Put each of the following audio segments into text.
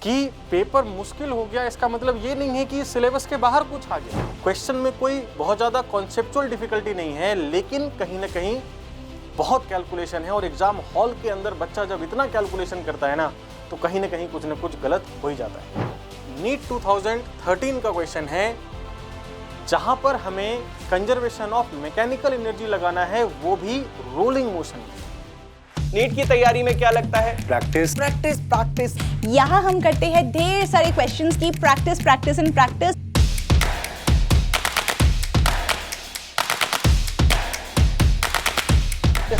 कि पेपर मुश्किल हो गया इसका मतलब ये नहीं है कि सिलेबस के बाहर कुछ आ गया। क्वेश्चन में कोई बहुत ज़्यादा कॉन्सेप्चुअल डिफिकल्टी नहीं है, लेकिन कहीं ना कहीं बहुत कैलकुलेशन है और एग्जाम हॉल के अंदर बच्चा जब इतना कैलकुलेशन करता है ना, तो कहीं ना कहीं कुछ ना कुछ गलत हो ही जाता है। नीट 2013 का क्वेश्चन है जहां पर हमें कंजर्वेशन ऑफ मैकेनिकल एनर्जी लगाना है, वो भी रोलिंग मोशन में। नीट की तैयारी में क्या लगता है? Practice practice practice. यहाँ हम करते हैं ढेर सारे क्वेश्चंस की प्रैक्टिस प्रैक्टिस एंड प्रैक्टिस।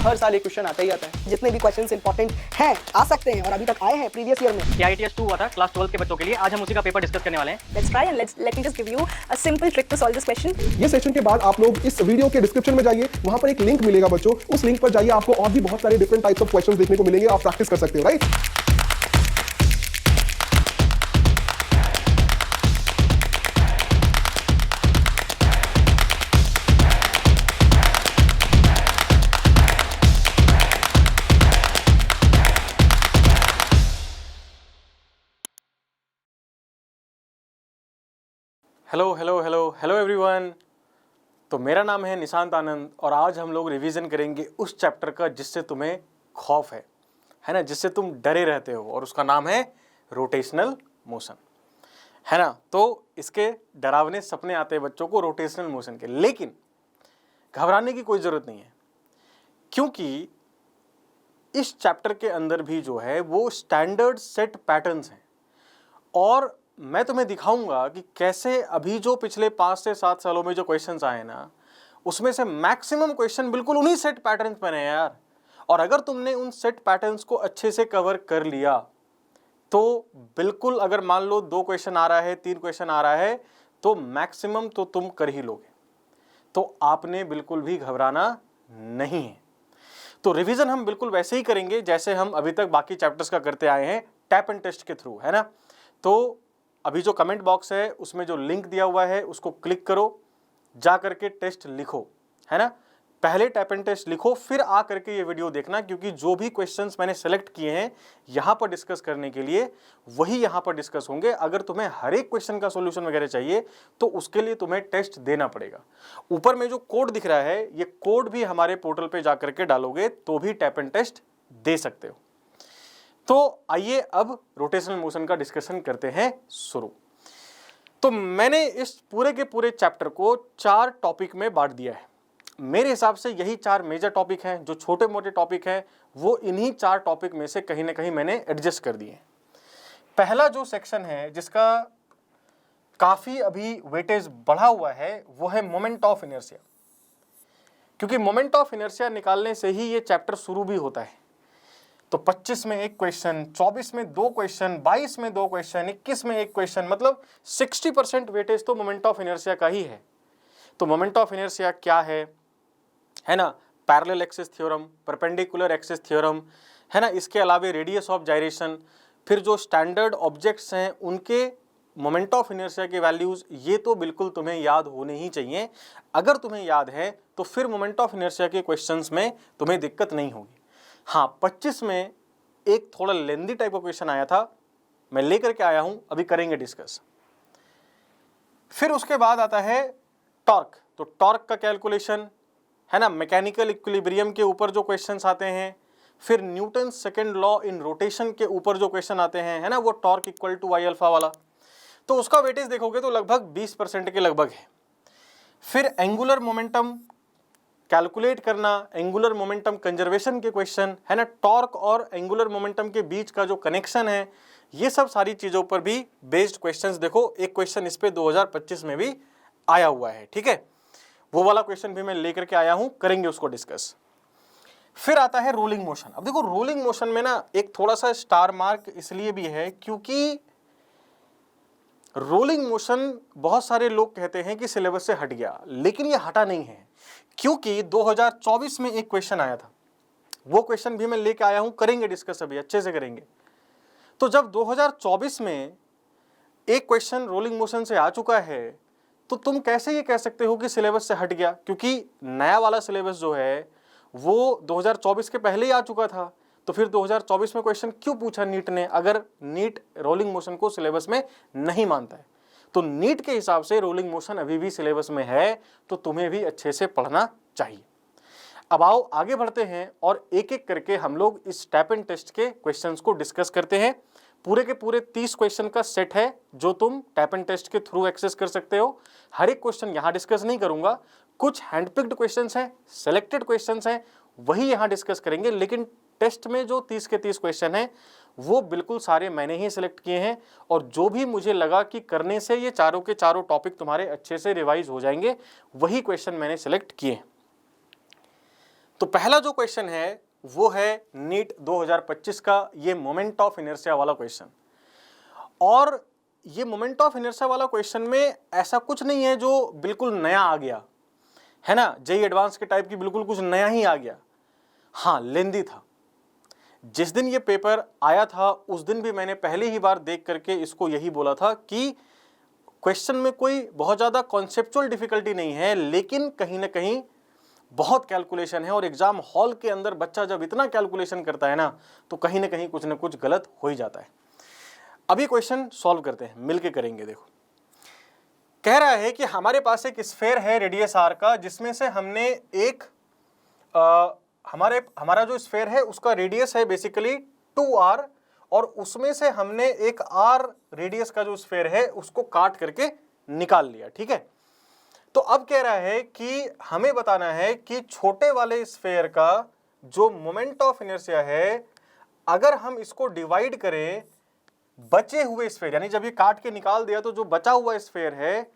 हर साल एक क्वेश्चन आता ही आता है। जितने भी क्वेश्चंस इंपॉर्टेंट हैं, आ सकते हैं और अभी तक आए हैं प्रीवियस ईयर में। IITS 2 हुआ था क्लास 12 के बच्चों के लिए। आज हम उसी का पेपर डिस्कस करने वाले हैं। Let's try and let me just give you a simple trick to solve this question. ये सेशन के बाद आप लोग इस वीडियो के डिस्क्रिप्शन में जाइए, वहां पर एक लिंक मिलेगा बच्चों, उस लिंक पर जाइए, आपको और भी बहुत सारे डिफरेंट टाइप्स ऑफ क्वेश्चंस देखने को मिलेंगे, आप प्रैक्टिस कर सकते हो, right? Hello hello hello hello everyone. तो मेरा नाम है निशांत आनंद और आज हम लोग रिवीजन करेंगे उस चैप्टर का जिससे तुम्हें खौफ है ना, जिससे तुम डरे रहते हो, और उसका नाम है रोटेशनल मोशन, है ना। तो इसके डरावने सपने आते हैं बच्चों को रोटेशनल मोशन के, लेकिन घबराने की कोई ज़रूरत नहीं है, क्योंकि इस चैप्टर के अंदर भी जो है वो स्टैंडर्ड सेट पैटर्न्स हैं, और मैं तुम्हें दिखाऊंगा कि कैसे अभी जो पिछले 5 से 7 सालों में जो क्वेश्चंस आए ना, उसमें से मैक्सिमम क्वेश्चन बिल्कुल उन्हीं सेट पैटर्न्स पर हैं यार। और अगर तुमने उन सेट पैटर्न्स को अच्छे से कवर कर लिया तो बिल्कुल, अगर मान लो 2 क्वेश्चन आ रहा है, 3 क्वेश्चन आ रहा है, तो मैक्सिमम तो तुम कर ही लोगे। तो आपने बिल्कुल भी घबराना नहीं है। तो रिवीजन हम बिल्कुल वैसे ही करेंगे जैसे हम अभी तक बाकी चैप्टर्स का करते आए हैं, टैप एंड टेस्ट के थ्रू, है ना। तो अभी जो कमेंट बॉक्स है उसमें जो लिंक दिया हुआ है उसको क्लिक करो, जा करके टेस्ट लिखो, है ना। पहले टैप एंड टेस्ट लिखो, फिर आ करके ये वीडियो देखना, क्योंकि जो भी क्वेश्चंस मैंने सेलेक्ट किए हैं यहाँ पर डिस्कस करने के लिए, वही यहाँ पर डिस्कस होंगे। अगर तुम्हें हर एक क्वेश्चन का सॉल्यूशन वगैरह चाहिए तो उसके लिए तुम्हें टेस्ट देना पड़ेगा। ऊपर में जो कोड दिख रहा है, ये कोड भी हमारे पोर्टल पर जा करके डालोगे तो भी टैप एंड टेस्ट दे सकते हो। तो आइए अब रोटेशनल मोशन का डिस्कशन करते हैं शुरू। तो मैंने इस पूरे के पूरे चैप्टर को 4 टॉपिक में बांट दिया है। मेरे हिसाब से यही 4 मेजर टॉपिक हैं। जो छोटे मोटे टॉपिक हैं वो इन्हीं 4 टॉपिक में से कहीं ना कहीं मैंने एडजस्ट कर दिए। पहला जो सेक्शन है जिसका काफ़ी अभी वेटेज बढ़ा हुआ है वो है मोमेंट ऑफ इनर्शिया, क्योंकि मोमेंट ऑफ इनर्शिया निकालने से ही ये चैप्टर शुरू भी होता है। तो 25 में 1 क्वेश्चन, 24 में 2 क्वेश्चन, 22 में 2 क्वेश्चन, 21 में 1 क्वेश्चन, मतलब 60% वेटेज तो मोमेंट ऑफ इनर्शिया का ही है। तो मोमेंट ऑफ इनर्शिया क्या है ना, parallel axis theorem, perpendicular axis theorem, है ना। इसके अलावा रेडियस ऑफ जायरेशन, फिर जो स्टैंडर्ड ऑब्जेक्ट्स हैं उनके मोमेंट ऑफ इनर्शिया के वैल्यूज़, ये तो बिल्कुल तुम्हें याद होने ही चाहिए। अगर तुम्हें याद है तो फिर मोमेंट ऑफ इनर्शिया के क्वेश्चंस में तुम्हें दिक्कत नहीं होगी। हाँ, 25 में एक थोड़ा लेंदी टाइप का क्वेश्चन आया था, मैं लेकर के आया हूं, अभी करेंगे डिस्कस। फिर उसके बाद आता है टॉर्क। तो टॉर्क का कैलकुलेशन, है ना, मैकेनिकल इक्विलिब्रियम के ऊपर जो क्वेश्चंस आते हैं, फिर Newton second law in rotation के ऊपर जो क्वेश्चन आते हैं, है ना, वो torque equal to Y alpha वाला। तो उसका वेटेज देखोगे तो लगभग 20% के लगभग है। फिर एंगुलर मोमेंटम कैलकुलेट करना, एंगुलर मोमेंटम कंजर्वेशन के क्वेश्चन, है ना, टॉर्क और एंगुलर मोमेंटम के बीच का जो कनेक्शन है, ये सब सारी चीज़ों पर भी बेस्ड क्वेश्चंस। देखो, एक क्वेश्चन इस पे 2025 में भी आया हुआ है, ठीक है। वो वाला क्वेश्चन भी मैं लेकर के आया हूं, करेंगे उसको डिस्कस। फिर आता है रोलिंग मोशन। अब देखो, रोलिंग मोशन में ना एक थोड़ा सा स्टार मार्क इसलिए भी है क्योंकि रोलिंग मोशन बहुत सारे लोग कहते हैं कि सिलेबस से हट गया, लेकिन ये हटा नहीं है, क्योंकि 2024 में एक क्वेश्चन आया था। वो क्वेश्चन भी मैं लेके आया हूं, करेंगे डिस्कस, अभी अच्छे से करेंगे। तो जब 2024 में एक क्वेश्चन रोलिंग मोशन से आ चुका है, तो तुम कैसे ये कह सकते हो कि सिलेबस से हट गया, क्योंकि नया वाला सिलेबस जो है वो 2024 के पहले ही आ चुका था। तो तो फिर 2024 में क्वेश्चन क्यों पूछा नीट ने, अगर नीट रोलिंग मोशन को सिलेबस में नहीं मानता है? तो नीट के हिसाब से रोलिंग मोशन अभी भी सिलेबस में है, तो तुम्हें भी अच्छे से पढ़ना चाहिए। अब आओ आगे बढ़ते हैं और एक एक करके हम लोग इस टैप एंड टेस्ट के क्वेश्चंस को डिस्कस करते हैं। पूरे के पूरे 30 क्वेश्चन का सेट है जो तुम टैप एंड टेस्ट के थ्रू एक्सेस कर सकते हो। हर एक क्वेश्चन यहाँ डिस्कस नहीं करूंगा, कुछ हैंडपिक्ड क्वेश्चंस हैं, सेलेक्टेड क्वेश्चंस हैं, वही यहाँ डिस्कस करेंगे। लेकिन टेस्ट में जो 30 के 30 क्वेश्चन हैं वो बिल्कुल सारे मैंने ही सिलेक्ट किए हैं, और जो भी मुझे लगा कि करने से ये चारों के चारों टॉपिक तुम्हारे अच्छे से रिवाइज हो जाएंगे, वही क्वेश्चन मैंने सिलेक्ट किए हैं। तो पहला जो क्वेश्चन है वो है नीट 2025 का ये मोमेंट ऑफ इनर्शिया वाला क्वेश्चन। और ये मोमेंट ऑफ इनर्शिया वाला क्वेश्चन में ऐसा कुछ नहीं है जो बिल्कुल नया आ गया है ना, जेईई एडवांस के टाइप की बिल्कुल कुछ नया ही आ गया। हाँ, लेंदी था। जिस दिन ये पेपर आया था उस दिन भी मैंने पहली ही बार देख करके इसको यही बोला था कि क्वेश्चन में कोई बहुत ज़्यादा कॉन्सेप्चुअल डिफिकल्टी नहीं है, लेकिन कहीं ना कहीं बहुत कैलकुलेशन है, और एग्जाम हॉल के अंदर बच्चा जब इतना कैलकुलेशन करता है ना, तो कहीं ना कुछ गलत हो ही जाता है। अभी क्वेश्चन सॉल्व करते हैं, मिलके करेंगे। देखो, कह रहा है कि हमारे पास एक स्फेयर है रेडियस आर का, जिसमें से हमने एक हमारा जो स्फेयर है उसका रेडियस है बेसिकली 2r, और उसमें से हमने एक r रेडियस का जो स्फेयर है उसको काट करके निकाल लिया। ठीक है, तो अब कह रहा है कि हमें बताना है कि छोटे वाले स्फेयर का जो मोमेंट ऑफ इनर्शिया है, अगर हम इसको डिवाइड करें बचे हुए स्फेयर, यानी जब ये काट के निकाल दिया तो जो बचा हुआ स्फेयर है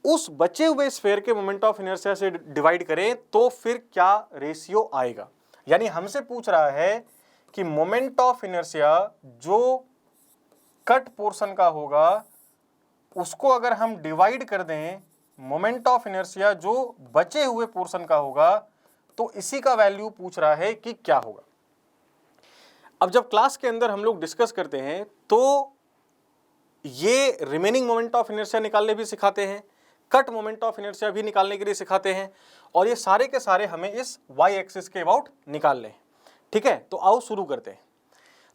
उस बचे हुए स्फेयर के मोमेंट ऑफ इनर्शिया से डिवाइड करें, तो फिर क्या रेशियो आएगा। यानी हमसे पूछ रहा है कि मोमेंट ऑफ इनर्शिया जो कट पोर्शन का होगा उसको अगर हम डिवाइड कर दें मोमेंट ऑफ इनर्शिया जो बचे हुए पोर्शन का होगा, तो इसी का वैल्यू पूछ रहा है कि क्या होगा। अब जब क्लास के अंदर हम लोग डिस्कस करते हैं तो ये रिमेनिंग मोमेंट ऑफ इनर्शिया निकालने भी सिखाते हैं, कट मोमेंट ऑफ इनर्शिया भी निकालने के लिए सिखाते हैं, और ये सारे के सारे हमें इस वाई एक्सिस के अबाउट निकालने हैं। ठीक है, तो आओ शुरू करते हैं।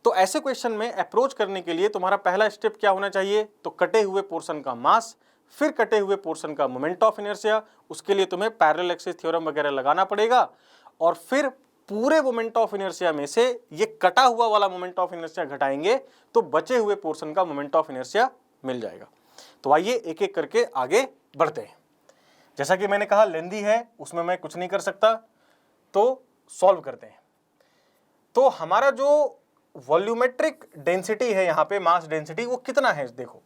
तो ऐसे क्वेश्चन में अप्रोच करने के लिए तुम्हारा पहला स्टेप क्या होना चाहिए, तो कटे हुए पोर्शन का मास, फिर कटे हुए पोर्शन का मोमेंट ऑफ इनर्शिया, उसके लिए तुम्हें पैरेलल एक्सिस थ्योरम वगैरह लगाना पड़ेगा, और फिर पूरे मोमेंट ऑफ इनर्शिया में से ये कटा हुआ वाला मोमेंट ऑफ इनर्शिया घटाएंगे तो बचे हुए पोर्शन का मोमेंट ऑफ इनर्शिया मिल जाएगा। तो आइए एक एक करके आगे बढ़ते हैं। जैसा कि मैंने कहा लेंदी है, उसमें मैं कुछ नहीं कर सकता, तो सॉल्व करते हैं। तो हमारा जो वॉल्यूमेट्रिक डेंसिटी है यहाँ पे, मास डेंसिटी, वो कितना है देखो,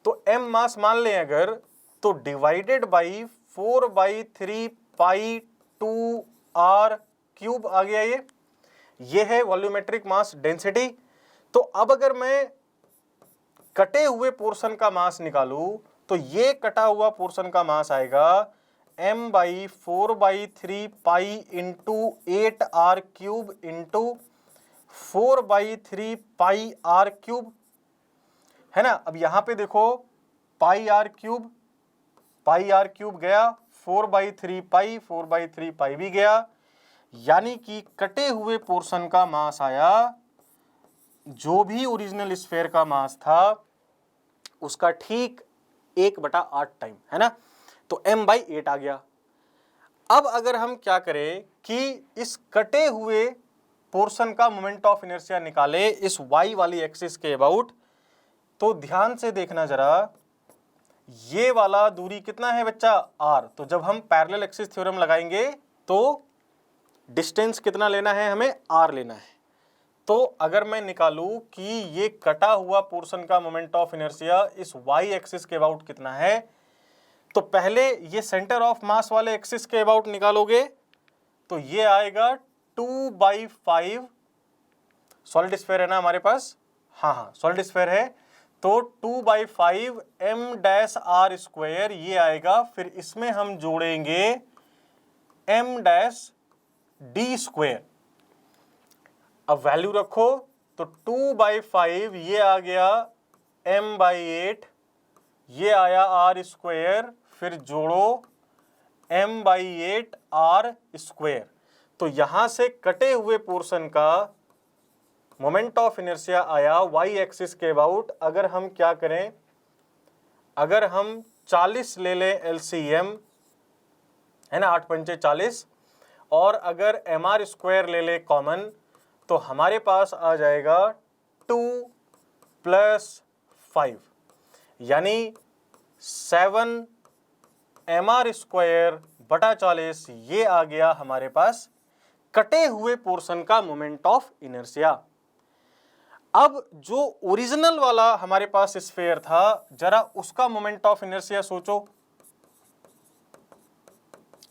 तो m मास मान लें अगर, तो divided by 4/3 pi 2r cube आ गया। ये है वॉल्यूमेट्रिक मास डेंसिटी। तो अब अगर मैं कटे हुए पोर्शन का मास निकालूं तो ये कटा हुआ पोर्शन का मास आएगा m/4/3 pi into 8r cube into 4/3 पाई r क्यूब, है ना। अब यहां पे देखो पाई r क्यूब गया, 4/3 पाई, 4/3 पाई भी गया, यानी कि कटे हुए पोर्शन का मास आया, जो भी ओरिजिनल स्फेयर का मास था उसका ठीक 1/8 टाइम, है ना। तो m/8 आ गया। अब अगर हम क्या करें कि इस कटे हुए पोर्शन का मोमेंट ऑफ इनर्शिया निकाले इस y वाली एक्सिस के अबाउट, तो ध्यान से देखना जरा, ये वाला दूरी कितना है बच्चा, r। तो जब हम पैरेलल एक्सिस थ्योरम लगाएंगे तो डिस्टेंस कितना लेना है, हमें r लेना है। तो अगर मैं निकालूं कि ये कटा हुआ पोर्शन का मोमेंट ऑफ इनर्शिया इस y एक्सिस के अबाउट कितना है, तो पहले ये सेंटर ऑफ मास वाले एक्सिस के अबाउट निकालोगे तो ये आएगा 2/5, सॉलिड स्फीयर है ना हमारे पास, हाँ सॉलिड स्फीयर है, तो 2/5 m-r², ये आएगा। फिर इसमें हम जोड़ेंगे m-d²। अब वैल्यू रखो, तो 2/5 ये आ गया m/8, ये आया r², फिर जोड़ो m/8 r²। तो यहां से कटे हुए पोर्शन का मोमेंट ऑफ इनर्शिया आया वाई एक्सिस के अबाउट, अगर हम क्या करें, अगर हम 40 ले लें एलसीएम, है ना, 8 पंचे 40, और अगर एम आर स्क्वायर ले ले कॉमन, तो हमारे पास आ जाएगा 2 + 5, यानी 7 एम आर स्क्वायर बटा 40, ये आ गया हमारे पास कटे हुए पोर्शन का मोमेंट ऑफ इनर्शिया। अब जो ओरिजिनल वाला हमारे पास स्फीयर था, जरा उसका मोमेंट ऑफ इनर्शिया सोचो,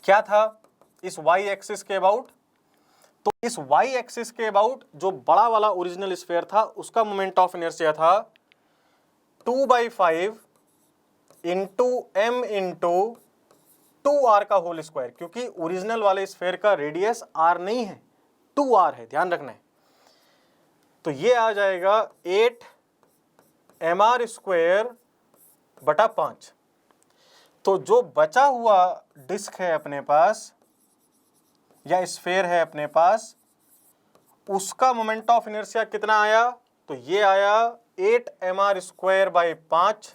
क्या था इस y एक्सिस के अबाउट। तो इस y एक्सिस के अबाउट जो बड़ा वाला ओरिजिनल स्फीयर था, उसका मोमेंट ऑफ इनर्शिया था 2/5 इंटू m इंटू 2r का होल स्क्वायर, क्योंकि ओरिजिनल वाले स्फीयर का रेडियस r नहीं है, 2r है, ध्यान रखना है। तो ये आ जाएगा 8 mr स्क्वायर बटा 5। तो जो बचा हुआ डिस्क है अपने पास या स्फीयर है अपने पास, उसका मोमेंट ऑफ इनर्शिया कितना आया, तो ये आया 8 mr स्क्वायर बाई 5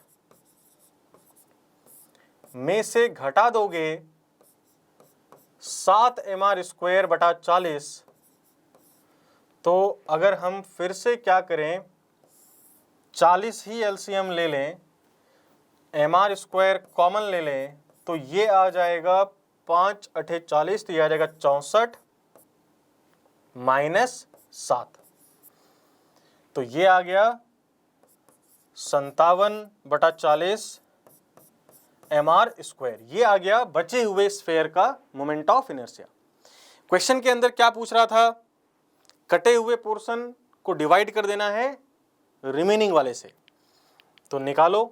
में से घटा दोगे 7 mr स्क्वायर बटा 40। तो अगर हम फिर से क्या करें, 40 ही एलसीएम ले लें, mr स्क्वायर कॉमन ले लें, तो ये आ जाएगा 5 × 8 = 40, तो ये आ जाएगा 64 - 7, तो ये आ गया 57 बटा 40 mr स्क्वायर। ये आ गया बचे हुए स्फीयर का मोमेंट ऑफ इनर्शिया। क्वेश्चन के अंदर क्या पूछ रहा था, कटे हुए पोर्शन को डिवाइड कर देना है रिमेनिंग वाले से, तो निकालो।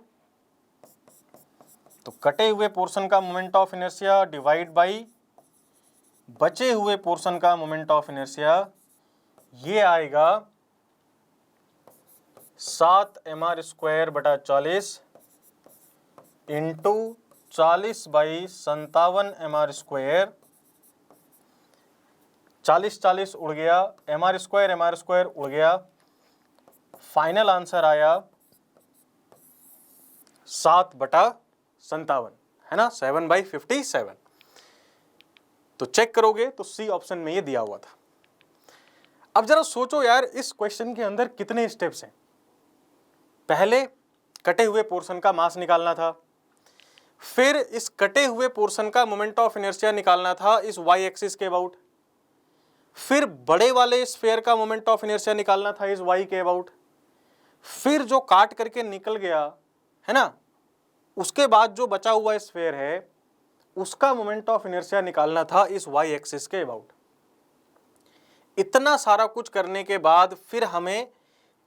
तो कटे हुए पोर्शन का moment of inertia divide by बचे हुए पोर्शन का मोमेंट ऑफ इनर्शिया, ये आएगा 7 mr स्क्वायर बटा 40 इंटू 40/57 mr स्क्वायर। 40 उड़ गया, mr स्क्वायर उड़ गया, फाइनल आंसर आया 7/57, है ना, 7/57। तो चेक करोगे तो सी ऑप्शन में ये दिया हुआ था। अब जरा सोचो यार, इस क्वेश्चन के अंदर कितने स्टेप्स हैं। पहले कटे हुए पोर्शन का मास निकालना था, फिर इस कटे हुए पोर्शन का मोमेंट ऑफ इनर्शिया निकालना था इस y एक्सिस के अबाउट, फिर बड़े वाले स्फीयर का मोमेंट ऑफ इनर्शिया निकालना था इस y के अबाउट, फिर जो काट करके निकल गया, है ना, उसके बाद जो बचा हुआ स्फीयर है उसका मोमेंट ऑफ इनर्शिया निकालना था इस y एक्सिस के अबाउट। इतना सारा कुछ करने के बाद फिर हमें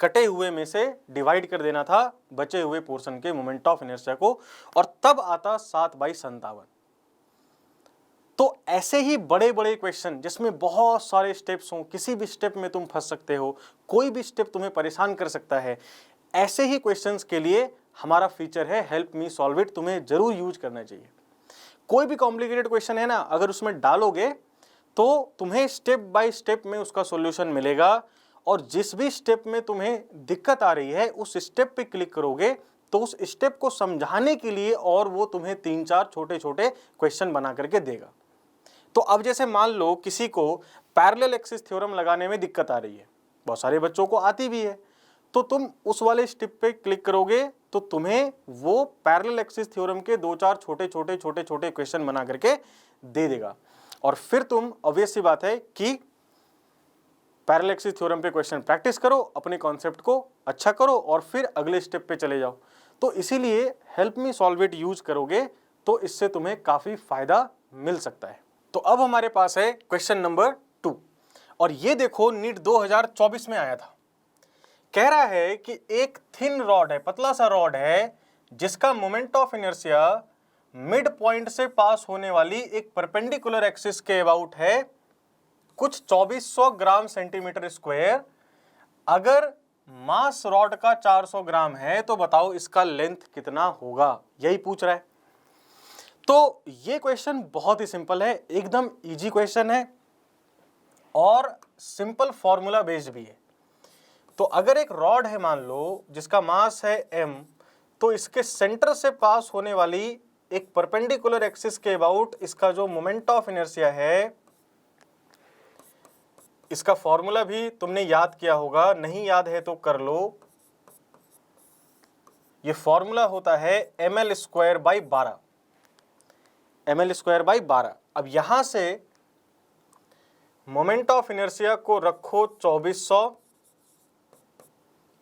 कटे हुए में से डिवाइड कर देना था बचे हुए पोर्शन के मोमेंट ऑफ इनर्शिया को, और तब आता 7/57। तो ऐसे ही बड़े बड़े क्वेश्चन जिसमें बहुत सारे स्टेप्स हों, किसी भी स्टेप में तुम फंस सकते हो, कोई भी स्टेप तुम्हें परेशान कर सकता है, ऐसे ही क्वेश्चंस के लिए हमारा फीचर है हेल्प मी सॉल्व इट, तुम्हें जरूर यूज करना चाहिए। कोई भी कॉम्प्लिकेटेड क्वेश्चन है ना, अगर उसमें डालोगे तो तुम्हें स्टेप बाय स्टेप में उसका सॉल्यूशन मिलेगा, और जिस भी स्टेप में तुम्हें दिक्कत आ रही है उस स्टेप पे क्लिक करोगे तो उस स्टेप को समझाने के लिए और वो तुम्हें 3-4 छोटे छोटे क्वेश्चन बना करके देगा। तो अब जैसे मान लो किसी को पैरेलल एक्सिस थ्योरम लगाने में दिक्कत आ रही है, बहुत सारे बच्चों को आती भी है, तो तुम उस वाले स्टेप पे क्लिक करोगे तो तुम्हें वो पैरेलल एक्सिस थ्योरम के 2-4 छोटे क्वेश्चन बना करके दे देगा, और फिर तुम ऑब्वियस सी बात है कि पैरेलल एक्सिस थ्योरम पे क्वेश्चन प्रैक्टिस करो, अपने कॉन्सेप्ट को अच्छा करो और फिर अगले स्टेप पे चले जाओ। तो इसीलिए help me solve it use करोगे तो इससे तुम्हें काफ़ी फायदा मिल सकता है। तो अब हमारे पास है क्वेश्चन नंबर 2, और ये देखो नीट 2024 में आया था। कह रहा है कि एक थिन रॉड है, पतला सा रॉड है, जिसका moment of inertia mid point से पास होने वाली एक परपेंडिकुलर एक्सिस के अबाउट है कुछ 2400 ग्राम सेंटीमीटर स्क्वायर। अगर मास रॉड का 400 ग्राम है तो बताओ इसका लेंथ कितना होगा, यही पूछ रहा है। तो ये क्वेश्चन बहुत ही सिंपल है, एकदम इजी क्वेश्चन है और सिंपल फॉर्मूला बेस्ड भी है। तो अगर एक रॉड है मान लो जिसका मास है m, तो इसके सेंटर से पास होने वाली एक परपेंडिकुलर एक्सिस के अबाउट इसका जो मोमेंट ऑफ इनर्शिया है, इसका फॉर्मूला भी तुमने याद किया होगा, नहीं याद है तो कर लो। ये फॉर्मूला होता है ml square by 12, ml square by 12। अब यहां से मोमेंट ऑफ इनर्शिया को रखो 2400,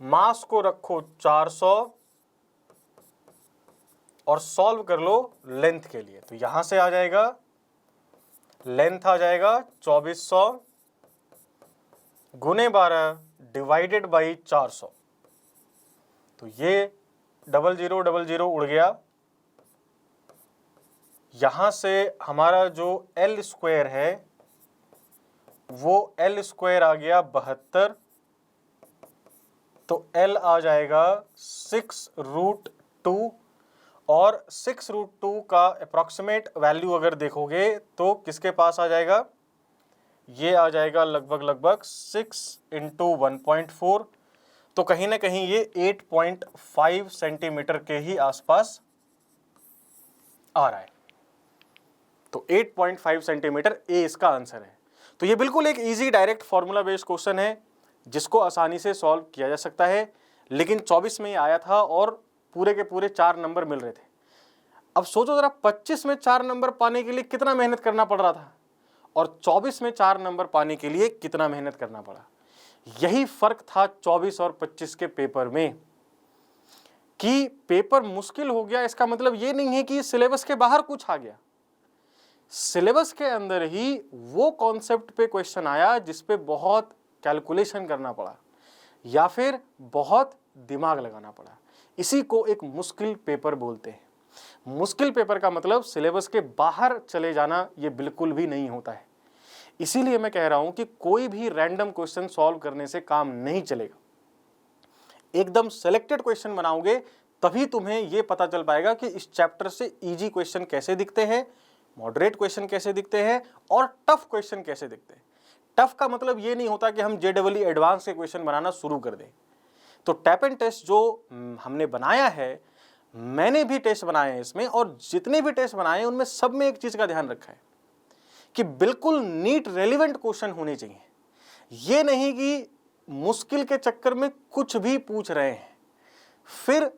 मास को रखो 400 और सॉल्व कर लो लेंथ के लिए। तो यहां से आ जाएगा लेंथ आ जाएगा 2400 गुने 12 डिवाइडेड बाई 400। तो ये 0000 उड़ गया। यहां से हमारा जो L स्क्वायर है वो L स्क्वायर आ गया 72, तो L आ जाएगा 6√2 और 6√2 का अप्रॉक्सीमेट वैल्यू अगर देखोगे तो किसके पास आ जाएगा, ये आ जाएगा लगभग 6 × 1.4, तो कहीं ना कहीं ये 8.5 सेंटीमीटर के ही आसपास आ रहा है। तो 8.5 सेंटीमीटर ए इसका आंसर है। तो ये बिल्कुल एक easy direct formula based question है जिसको आसानी से सॉल्व किया जा सकता है, लेकिन 24 में ही आया था और पूरे के पूरे 4 नंबर मिल रहे थे। अब सोचो जरा 25 में 4 नंबर पाने के लिए कितना मेहनत करना पड़ रहा था और 24 में 4 नंबर पाने के लिए कितना मेहनत करना पड़ा। यही फर्क था 24 और 25 के पेपर में कि पेपर मुश्किल हो गया। इसका मतलब ये नहीं है कि सिलेबस के बाहर कुछ आ गया, सिलेबस के अंदर ही वो कॉन्सेप्ट पे क्वेश्चन आया जिस पे बहुत कैलकुलेशन करना पड़ा या फिर बहुत दिमाग लगाना पड़ा। इसी को एक मुश्किल पेपर बोलते हैं। मुश्किल पेपर का मतलब सिलेबस के बाहर चले जाना ये बिल्कुल भी नहीं होता है। इसीलिए मैं कह रहा हूं कि कोई भी रैंडम क्वेश्चन सॉल्व करने से काम नहीं चलेगा। एकदम सेलेक्टेड क्वेश्चन बनाओगे तभी तुम्हें यह पता चल पाएगा कि इस चैप्टर से इजी क्वेश्चन कैसे दिखते हैं, मॉडरेट क्वेश्चन कैसे दिखते हैं और टफ क्वेश्चन कैसे दिखते हैं। टफ का मतलब ये नहीं होता कि हम JEE एडवांस के क्वेश्चन बनाना शुरू कर दें। तो टैप एंड टेस्ट जो हमने बनाया है, मैंने भी टेस्ट बनाए हैं इसमें, और जितने भी टेस्ट बनाए हैं उनमें सब में एक चीज का ध्यान रखा है कि बिल्कुल नीट रेलिवेंट क्वेश्चन होने चाहिए। ये नहीं कि मुश्किल के चक्कर में कुछ भी पूछ रहे हैं, फिर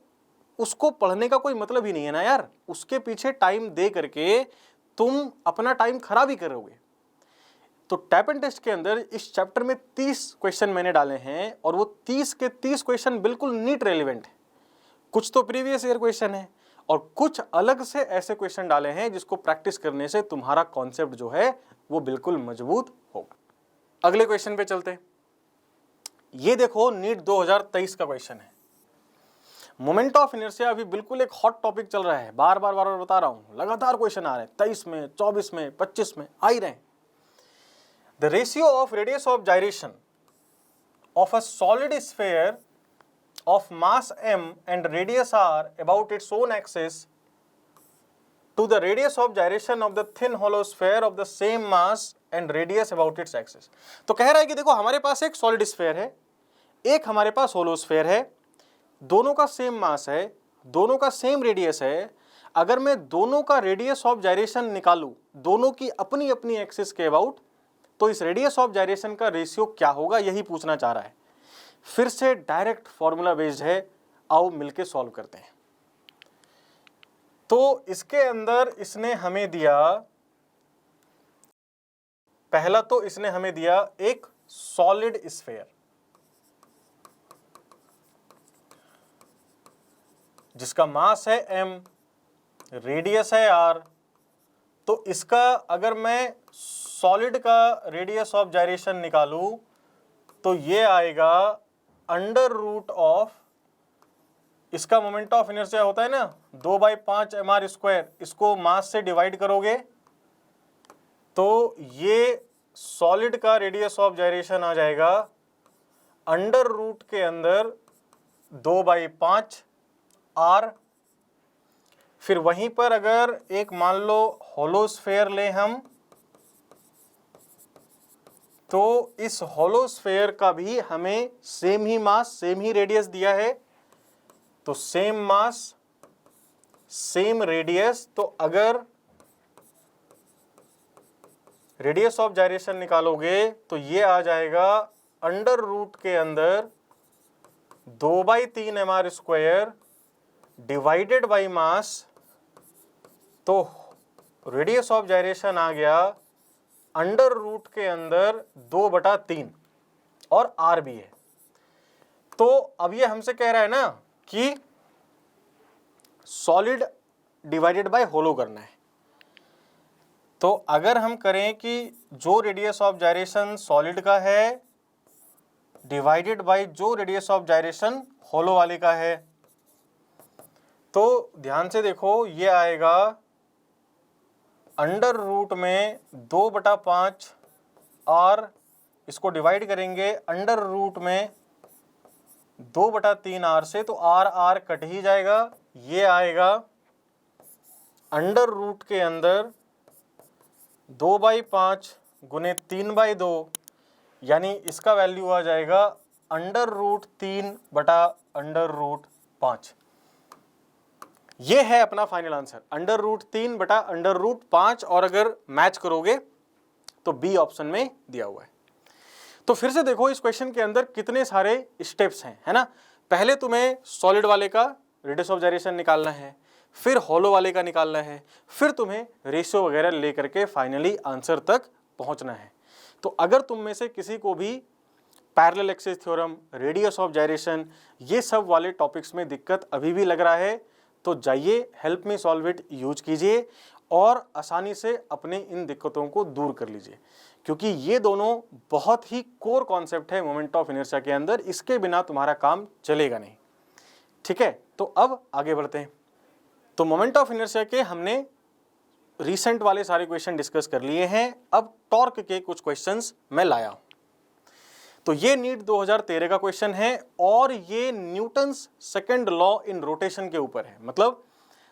उसको पढ़ने का कोई मतलब ही नहीं है ना यार। उसके पीछे टाइम दे करके तुम अपना टाइम खराब ही करोगे। तो टैप एंड टेस्ट के अंदर इस चैप्टर में 30 क्वेश्चन मैंने डाले हैं और वो 30 के 30 क्वेश्चन बिल्कुल नीट रेलिवेंट है। कुछ तो प्रीवियस ईयर क्वेश्चन है और कुछ अलग से ऐसे क्वेश्चन डाले हैं जिसको प्रैक्टिस करने से तुम्हारा कॉन्सेप्ट जो है वो बिल्कुल मजबूत होगा। अगले क्वेश्चन पे चलते हैं। ये देखो नीट 2023 का क्वेश्चन है। मोमेंट ऑफ इनर्शिया अभी बिल्कुल एक हॉट टॉपिक चल रहा है, बार बार बता रहा हूं, लगातार क्वेश्चन आ रहे हैं। 23 में, 24 में, 25 में आ ही रहे हैं। The ratio of radius of gyration of a solid sphere of mass m and radius r about its own axis to the radius of gyration of the thin hollow sphere of the same mass and radius about its axis। तो कह रहा है कि देखो हमारे पास एक solid sphere है, एक हमारे पास होलो स्फीयर है, दोनों का सेम मास है, दोनों का सेम रेडियस है। अगर मैं दोनों का रेडियस ऑफ जाइरेशन निकालूं, दोनों की अपनी अपनी एक्सिस के अबाउट, तो इस रेडियस ऑफ जाइरेशन का रेशियो क्या होगा, यही पूछना चाह रहा है। फिर से डायरेक्ट फॉर्मूला बेस्ड है, आओ मिलके सॉल्व करते हैं। तो इसके अंदर इसने हमें दिया, पहला तो इसने हमें दिया एक सॉलिड स्फीयर जिसका मास है m, रेडियस है r। तो इसका अगर मैं सॉलिड का रेडियस ऑफ जाइरेशन निकालूं तो ये आएगा √ ऑफ, इसका मोमेंट ऑफ इनर्शिया होता है ना 2/5 mr², इसको मास से डिवाइड करोगे तो ये सॉलिड का रेडियस ऑफ जाइरेशन आ जाएगा √ के अंदर 2/5 r। फिर वहीं पर अगर एक मान लो होलो स्फीयर ले हम, तो इस हॉलो स्फेयर का भी हमें सेम ही मास सेम ही रेडियस दिया है, तो सेम मास सेम रेडियस। तो अगर रेडियस ऑफ जायरेशन निकालोगे तो ये आ जाएगा अंडर रूट के अंदर 2/3 mr² डिवाइडेड बाई मास। तो रेडियस ऑफ जायरेशन आ गया अंडर रूट के अंदर 2/3 और आर भी है। तो अब ये हमसे कह रहा है ना कि सॉलिड डिवाइडेड बाय होलो करना है। तो अगर हम करें कि जो रेडियस ऑफ जायरेशन सॉलिड का है डिवाइडेड बाय जो रेडियस ऑफ जायरेशन होलो वाले का है, तो ध्यान से देखो ये आएगा अंडर रूट में 2/5 और इसको डिवाइड करेंगे अंडर रूट में 2/3 आर से, तो आर आर कट ही जाएगा। ये आएगा अंडर रूट के अंदर 2/5 गुने 3/2, यानी इसका वैल्यू आ जाएगा अंडर रूट 3 बटा अंडर रूट 5। ये है अपना फाइनल आंसर, अंडर रूट 3 बटा अंडर रूट 5। और अगर मैच करोगे तो बी ऑप्शन में दिया हुआ है। तो फिर से देखो इस क्वेश्चन के अंदर कितने सारे स्टेप्स हैं, है ना। पहले तुम्हें सॉलिड वाले का रेडियस ऑफ जायरेशन निकालना है, फिर हॉलो वाले का निकालना है, फिर तुम्हें रेशियो वगैरह लेकर के फाइनली आंसर तक पहुंचना है। तो अगर तुम में से किसी को भी parallel axis theorem, radius of gyration, ये सब वाले टॉपिक्स में दिक्कत अभी भी लग रहा है, तो जाइए help me solve it use कीजिए और आसानी से अपने इन दिक्कतों को दूर कर लीजिए, क्योंकि ये दोनों बहुत ही कोर कॉन्सेप्ट है मोमेंट ऑफ इनर्शिया के अंदर। इसके बिना तुम्हारा काम चलेगा नहीं, ठीक है। तो अब आगे बढ़ते हैं। तो मोमेंट ऑफ इनर्शिया के हमने रिसेंट वाले सारे क्वेश्चन डिस्कस कर लिए हैं। अब टॉर्क के कुछ क्वेश्चंस मैं लाया हूं। तो ये नीट 2013 का क्वेश्चन है और ये Newton's second law in rotation के ऊपर है। मतलब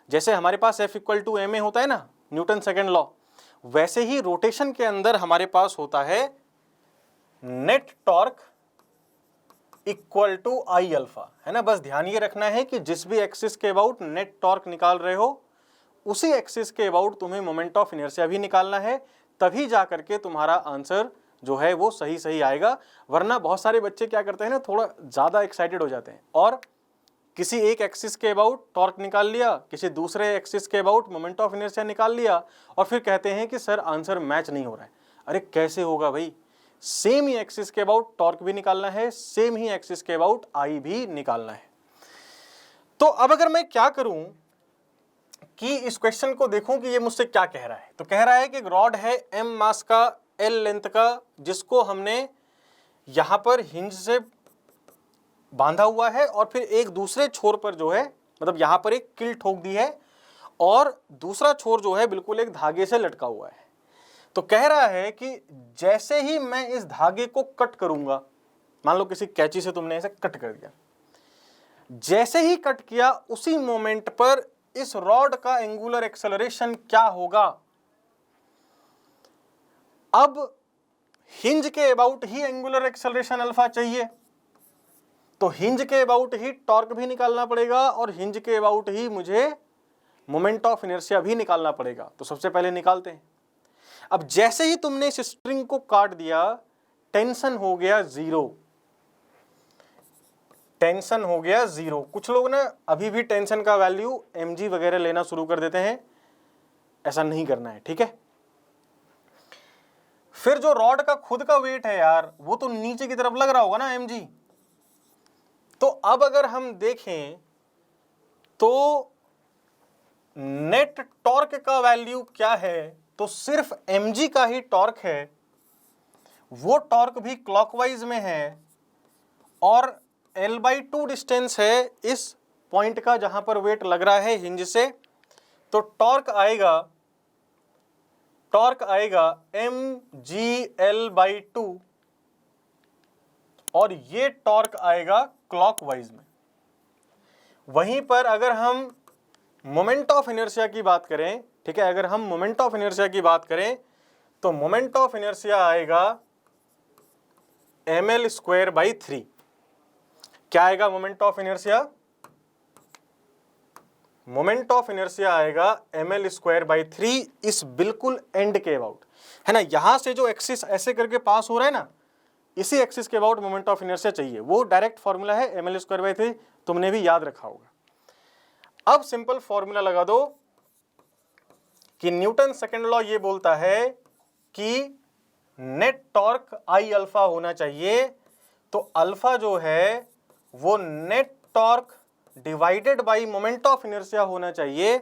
जैसे हमारे पास F = ma होता है ना, न्यूटन सेकंड लॉ, वैसे ही रोटेशन के अंदर हमारे पास होता है net torque equal to I alpha, है ना। बस ध्यान ये रखना है कि जिस भी एक्सिस के अबाउट नेट टॉर्क निकाल रहे हो उसी एक्सिस के अबाउट तुम्हें मोमेंट ऑफ इनर्शिया भी निकालना है, तभी जा करके तुम्हारा आंसर जो है वो सही आएगा। वरना बहुत सारे बच्चे क्या करते हैं ना, थोड़ा ज़्यादा एक्साइटेड हो जाते हैं और किसी एक एक्सिस के अबाउट टॉर्क निकाल लिया, किसी दूसरे एक्सिस के अबाउट मोमेंट ऑफ इनर्शिया निकाल लिया और फिर कहते हैं कि सर आंसर मैच नहीं हो रहा है। अरे कैसे होगा भाई, सेम ही एक्सिस के अबाउट टॉर्क भी निकालना है, सेम ही एक्सिस के अबाउट आई भी निकालना है। तो अब अगर मैं क्या करूं कि इस क्वेश्चन को देखूं कि ये मुझसे क्या कह रहा है। तो कह रहा है कि एक रॉड है m मास का, l लेंथ का, जिसको हमने यहां पर हिंज से बांधा हुआ है और फिर एक दूसरे छोर पर जो है, मतलब यहां पर एक किल ठोक दी है और दूसरा छोर जो है बिल्कुल एक धागे से लटका हुआ है। तो कह रहा है कि जैसे ही मैं इस धागे को कट करूंगा, मान लो किसी कैंची से तुमने इसे कट कर दिया, जैसे ही कट किया उसी मोमेंट पर इस रॉड का एंगुलर एक्सेलरेशन क्या होगा। अब हिंज के about he angular acceleration alpha चाहिए, तो हिंज के अबाउट ही टॉर्क भी निकालना पड़ेगा और हिंज के अबाउट ही मुझे मोमेंट ऑफ इनर्शिया भी निकालना पड़ेगा। तो सबसे पहले निकालते हैं। अब जैसे ही तुमने इस स्ट्रिंग को काट दिया, टेंशन हो गया जीरो, टेंशन हो गया जीरो। कुछ लोग ना अभी भी टेंशन का वैल्यू mg वगैरह लेना शुरू कर देते हैं, ऐसा नहीं करना है, ठीक है। फिर जो रॉड का खुद का वेट है यार, वो तो नीचे की तरफ लग रहा होगा ना mg। तो अब अगर हम देखें तो नेट टॉर्क का वैल्यू क्या है, तो सिर्फ mg का ही टॉर्क है, वो टॉर्क भी क्लॉकवाइज में है और L/2 डिस्टेंस है इस पॉइंट का जहां पर वेट लग रहा है हिंज से। तो टॉर्क आएगा mgL/2 और ये टॉर्क आएगा क्लॉकवाइज में। वहीं पर अगर हम मोमेंट ऑफ इनर्शिया की बात करें, ठीक है, अगर हम मोमेंट ऑफ इनर्शिया की बात करें तो मोमेंट ऑफ इनर्शिया आएगा ml स्क्वायर बाई 3। क्या आएगा moment of inertia? Moment of inertia आएगा ml स्क्वायर बाई 3 इस बिल्कुल एंड के अबाउट, है ना। यहां से जो एक्सिस ऐसे करके पास हो रहा है ना, इसी एक्सिस के अबाउट मोमेंट ऑफ इनर्शिया चाहिए। वो डायरेक्ट फॉर्मूला है ml स्क्वायर बाई 3, तुमने भी याद रखा होगा। अब सिंपल फॉर्मूला लगा दो कि न्यूटन सेकंड लॉ ये बोलता है कि नेट टॉर्क आई अल्फा होना चाहिए। तो अल्फा जो है वो net torque divided by moment of inertia होना चाहिए।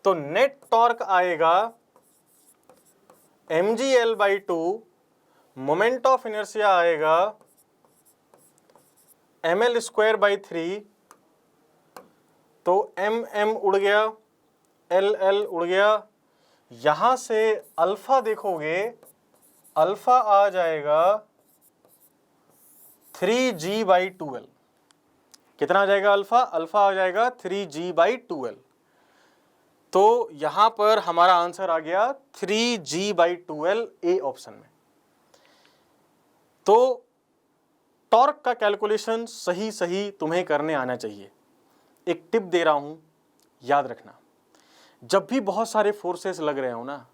तो नेट टॉर्क आएगा mgl/2, मोमेंट ऑफ इनर्शिया आएगा ml स्क्वायर बाई 3। तो mm उड़ गया, ll उड़ गया। यहां से अल्फा देखोगे, अल्फा आ जाएगा 3g/12। कितना आ जाएगा अल्फा? अल्फा आ जाएगा 3g/12। तो यहां पर हमारा आंसर आ गया 3g/12 ए ऑप्शन में। तो टॉर्क का कैलकुलेशन सही तुम्हें करने आना चाहिए। एक टिप दे रहा हूं, याद रखना, जब भी बहुत सारे फोर्सेस लग रहे हो ना,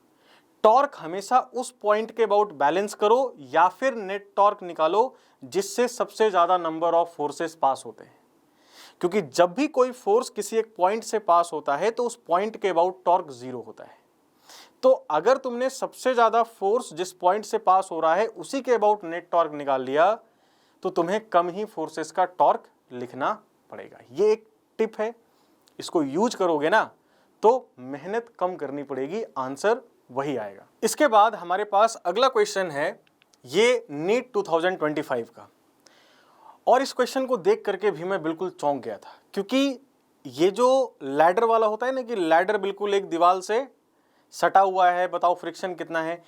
टॉर्क हमेशा उस पॉइंट के अबाउट बैलेंस करो या फिर नेट टॉर्क निकालो जिससे सबसे ज्यादा नंबर ऑफ फोर्सेस पास होते हैं। क्योंकि जब भी कोई फोर्स किसी एक पॉइंट से पास होता है तो उस पॉइंट के अबाउट टॉर्क 0 होता है। तो अगर तुमने सबसे ज्यादा फोर्स जिस पॉइंट से पास हो रहा है उसी के अबाउट नेट टॉर्क निकाल लिया तो तुम्हें कम ही फोर्सेस का टॉर्क लिखना पड़ेगा। ये एक टिप है, इसको यूज करोगे ना तो मेहनत कम करनी पड़ेगी, आंसर वही आएगा। इसके बाद हमारे पास अगला क्वेश्चन है ये नीट 2025 का, और इस क्वेश्चन को देख करके भी मैं बिल्कुल चौंक गया था। क्योंकि ये जो लैडर वाला होता है ना, कि लैडर बिल्कुल एक दीवार से सटा हुआ है, बताओ फ्रिक्शन कितना है,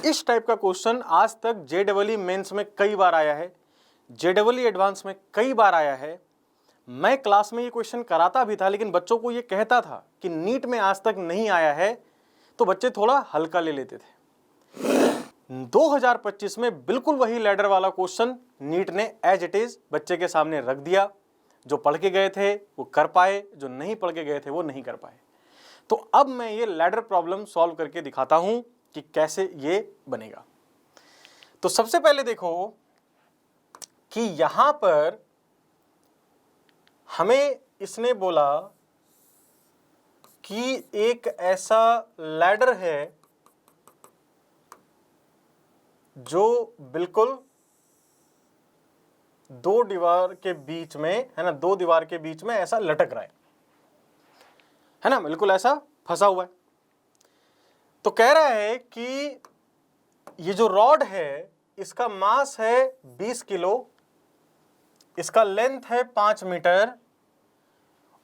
इस टाइप का क्वेश्चन आज तक JEE मेंस में कई बार आया है, JEE एडवांस में कई बार आया है। मैं क्लास में ये क्वेश्चन कराता भी था, लेकिन बच्चों को ये कहता था कि नीट में आज तक नहीं आया है, तो बच्चे थोड़ा हल्का ले लेते थे। 2025 में बिल्कुल वही लैडर वाला क्वेश्चन नीट ने एज इट इज बच्चे के सामने रख दिया। जो पढ़ के गए थे वो कर पाए, जो नहीं पढ़ के गए थे वो नहीं कर पाए। तो अब मैं ये लैडर प्रॉब्लम सॉल्व करके दिखाता हूं कि कैसे ये बनेगा। तो सबसे पहले देखो कि यहां पर हमें इसने बोला कि एक ऐसा लैडर है जो बिल्कुल दो दीवार के बीच में, है ना, दो दीवार के बीच में ऐसा लटक रहा है ना, बिल्कुल ऐसा फंसा हुआ है। तो कह रहा है कि ये जो रॉड है इसका मास है 20 किलो, इसका लेंथ है 5 मीटर,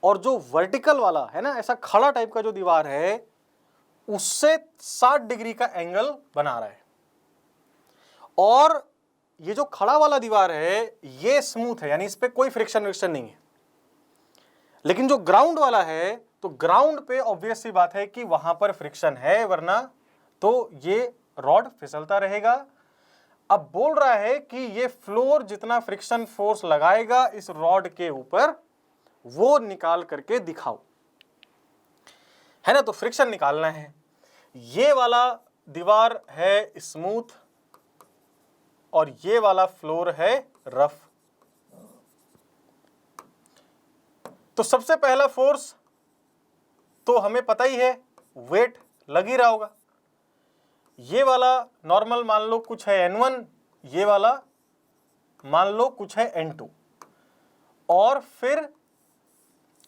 और जो वर्टिकल वाला है ना, ऐसा खड़ा टाइप का जो दीवार है उससे 60 डिग्री का एंगल बना रहा है। और ये जो खड़ा वाला दीवार है ये स्मूथ है, यानी इस पे कोई फ्रिक्शन नहीं है। लेकिन जो ग्राउंड वाला है, तो ग्राउंड पे ऑब्वियस सी बात है कि वहां पर फ्रिक्शन है, वरना तो ये रॉड फिसलता रहेगा। अब बोल रहा है कि ये फ्लोर जितना फ्रिक्शन फोर्स लगाएगा इस रॉड के ऊपर वो निकाल करके दिखाओ, है ना। तो फ्रिक्शन निकालना है। ये वाला दीवार है स्मूथ और ये वाला फ्लोर है रफ। तो सबसे पहला फोर्स तो हमें पता ही है, वेट लग ही रहा होगा। ये वाला नॉर्मल मान लो कुछ है N1, ये वाला मान लो कुछ है N2, और फिर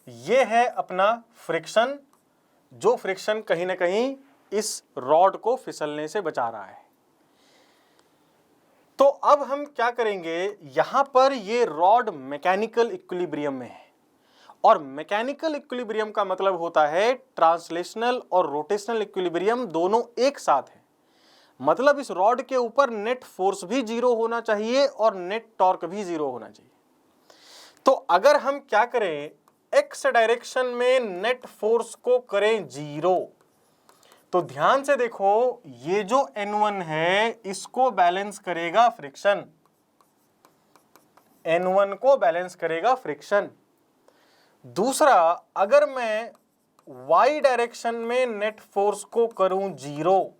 ये है अपना फ्रिक्शन, जो फ्रिक्शन कहीं ना कहीं इस रॉड को फिसलने से बचा रहा है। तो अब हम क्या करेंगे, यहां पर ये रॉड मैकेनिकल इक्विलिब्रियम में है, और मैकेनिकल इक्विलिब्रियम का मतलब होता है ट्रांसलेशनल और रोटेशनल इक्विलिब्रियम दोनों एक साथ है। मतलब इस रॉड के ऊपर नेट फोर्स भी 0 होना चाहिए और नेट टॉर्क भी 0 होना चाहिए। तो अगर हम क्या करें, एक्स डायरेक्शन में नेट फोर्स को करें 0, तो ध्यान से देखो ये जो N1 है इसको बैलेंस करेगा फ्रिक्शन, N1 को बैलेंस करेगा फ्रिक्शन। दूसरा, अगर मैं y डायरेक्शन में नेट फोर्स को करूं 0,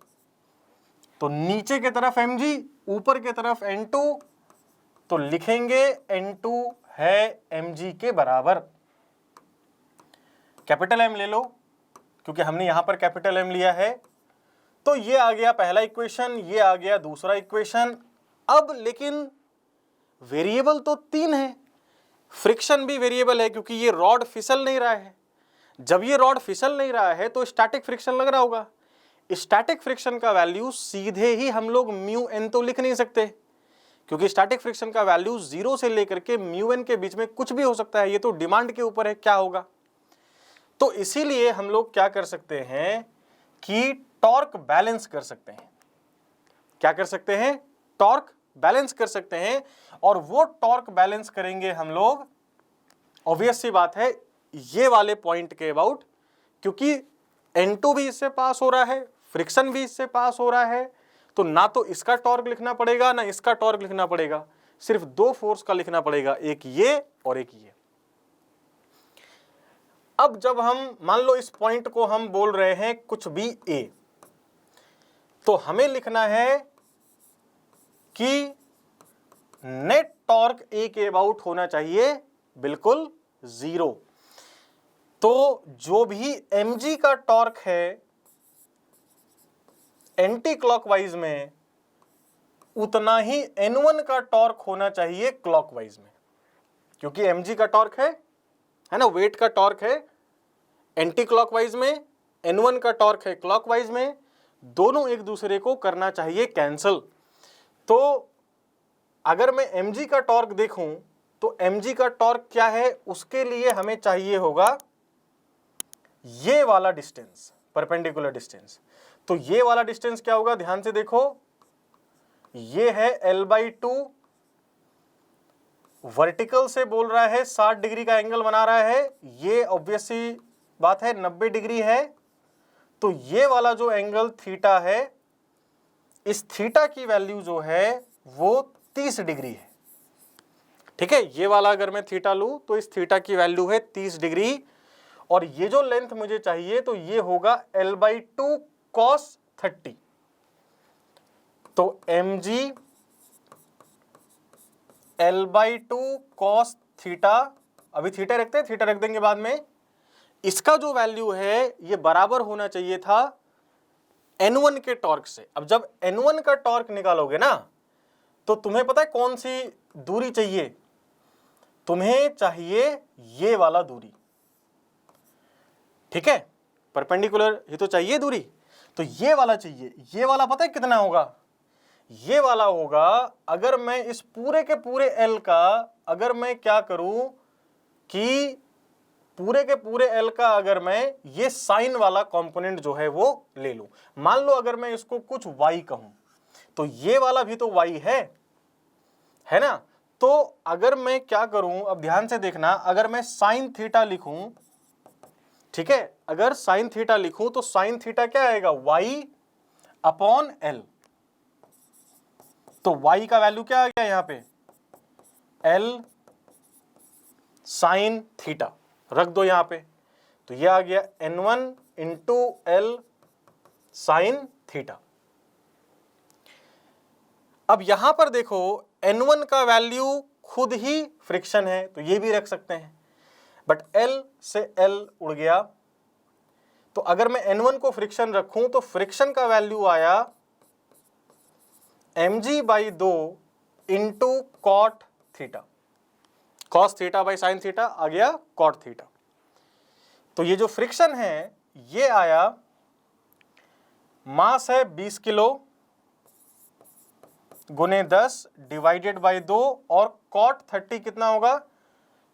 तो नीचे की तरफ mg, ऊपर की तरफ N2, तो लिखेंगे N2 है mg के बराबर। कैपिटल M ले लो, क्योंकि हमने यहां पर कैपिटल M लिया है। तो ये आ गया पहला इक्वेशन, ये आ गया दूसरा इक्वेशन। अब लेकिन वेरिएबल तो 3 है, फ्रिक्शन भी वेरिएबल है, क्योंकि ये रॉड फिसल नहीं रहा है। जब ये रॉड फिसल नहीं रहा है तो स्टैटिक फ्रिक्शन लग रहा होगा। स्टैटिक फ्रिक्शन का वैल्यू सीधे ही हम लोग म्यू एन तो लिख नहीं सकते, क्योंकि स्टैटिक फ्रिक्शन का वैल्यू 0 से लेकर के म्यू एन के बीच में कुछ भी हो सकता है। ये तो डिमांड के ऊपर है क्या होगा। तो इसीलिए हम लोग क्या कर सकते हैं कि टॉर्क बैलेंस कर सकते हैं। क्या कर सकते हैं? टॉर्क बैलेंस कर सकते हैं। और वो टॉर्क बैलेंस करेंगे हम लोग, ऑब्वियस सी बात है, ये वाले पॉइंट के अबाउट, क्योंकि N2 भी इससे पास हो रहा है, फ्रिक्शन भी इससे पास हो रहा है। तो ना तो इसका टॉर्क लिखना पड़ेगा ना इसका टॉर्क लिखना पड़ेगा, सिर्फ 2 फोर्स का लिखना पड़ेगा, एक ये और एक ये। अब जब हम मान लो इस पॉइंट को हम बोल रहे हैं कुछ भी A, तो हमें लिखना है कि नेट टॉर्क A के अबाउट होना चाहिए बिल्कुल 0। तो जो भी mg का टॉर्क है एंटी क्लॉकवाइज में, उतना ही N1 का टॉर्क होना चाहिए क्लॉकवाइज में, क्योंकि mg का टॉर्क है ना, वेट का टॉर्क है एंटी क्लॉकवाइज में, N1 का टॉर्क है क्लॉकवाइज में, दोनों एक दूसरे को करना चाहिए कैंसल। तो अगर मैं mg का टॉर्क देखूं तो mg का टॉर्क क्या है, उसके लिए हमें चाहिए होगा ये वाला डिस्टेंस, परपेंडिकुलर डिस्टेंस। तो ये वाला डिस्टेंस क्या होगा, ध्यान से देखो, ये है L/2, वर्टिकल से बोल रहा है 60 डिग्री का एंगल बना रहा है, ये ऑब्वियस सी बात है 90 डिग्री है। तो ये वाला जो एंगल थीटा है, इस थीटा की वैल्यू जो है वो 30 डिग्री है। ठीक है, ये वाला अगर मैं थीटा लूं तो इस थीटा की वैल्यू है 30 डिग्री। और ये जो लेंथ मुझे चाहिए तो ये होगा L/2 cos 30। तो mg L/2 cos थीटा, अभी थीटा रखते हैं, थीटा रख देंगे बाद में। इसका जो वैल्यू है ये बराबर होना चाहिए था N1 के टॉर्क से। अब जब N1 का टॉर्क निकालोगे ना, तो तुम्हें पता है कौन सी दूरी चाहिए, तुम्हें चाहिए ये वाला दूरी। ठीक है, परपेंडिकुलर ही तो चाहिए दूरी, तो ये वाला चाहिए। ये वाला पता है कितना होगा, ये वाला होगा, अगर मैं इस पूरे के पूरे L का, अगर मैं क्या करूं कि पूरे के पूरे L का अगर मैं ये साइन वाला कंपोनेंट जो है वो ले लूं, मान लो अगर मैं इसको कुछ y कहूं, तो ये वाला भी तो y है ना। तो अगर मैं क्या करूं, अब ध्यान से देखना, अगर मैं साइन थीटा लिखूं, ठीक है, अगर साइन थीटा लिखूं तो साइन थीटा क्या आएगा, y/L। तो y का वैल्यू क्या आ गया यहां पे, L साइन थीटा, रख दो यहां पे। तो ये आ गया N1 into L sine theta. अब यहां पर देखो N1 का वैल्यू खुद ही फ्रिक्शन है, तो ये भी रख सकते हैं, बट L से L उड़ गया। तो अगर मैं N1 को फ्रिक्शन रखूं तो फ्रिक्शन का वैल्यू आया mg/2 into cot theta, cos theta by sine theta आ गया कॉट थीटा। तो ये जो फ्रिक्शन है ये आया, मास है 20 किलो गुने 10 डिवाइडेड बाई 2, और कॉट 30 कितना होगा,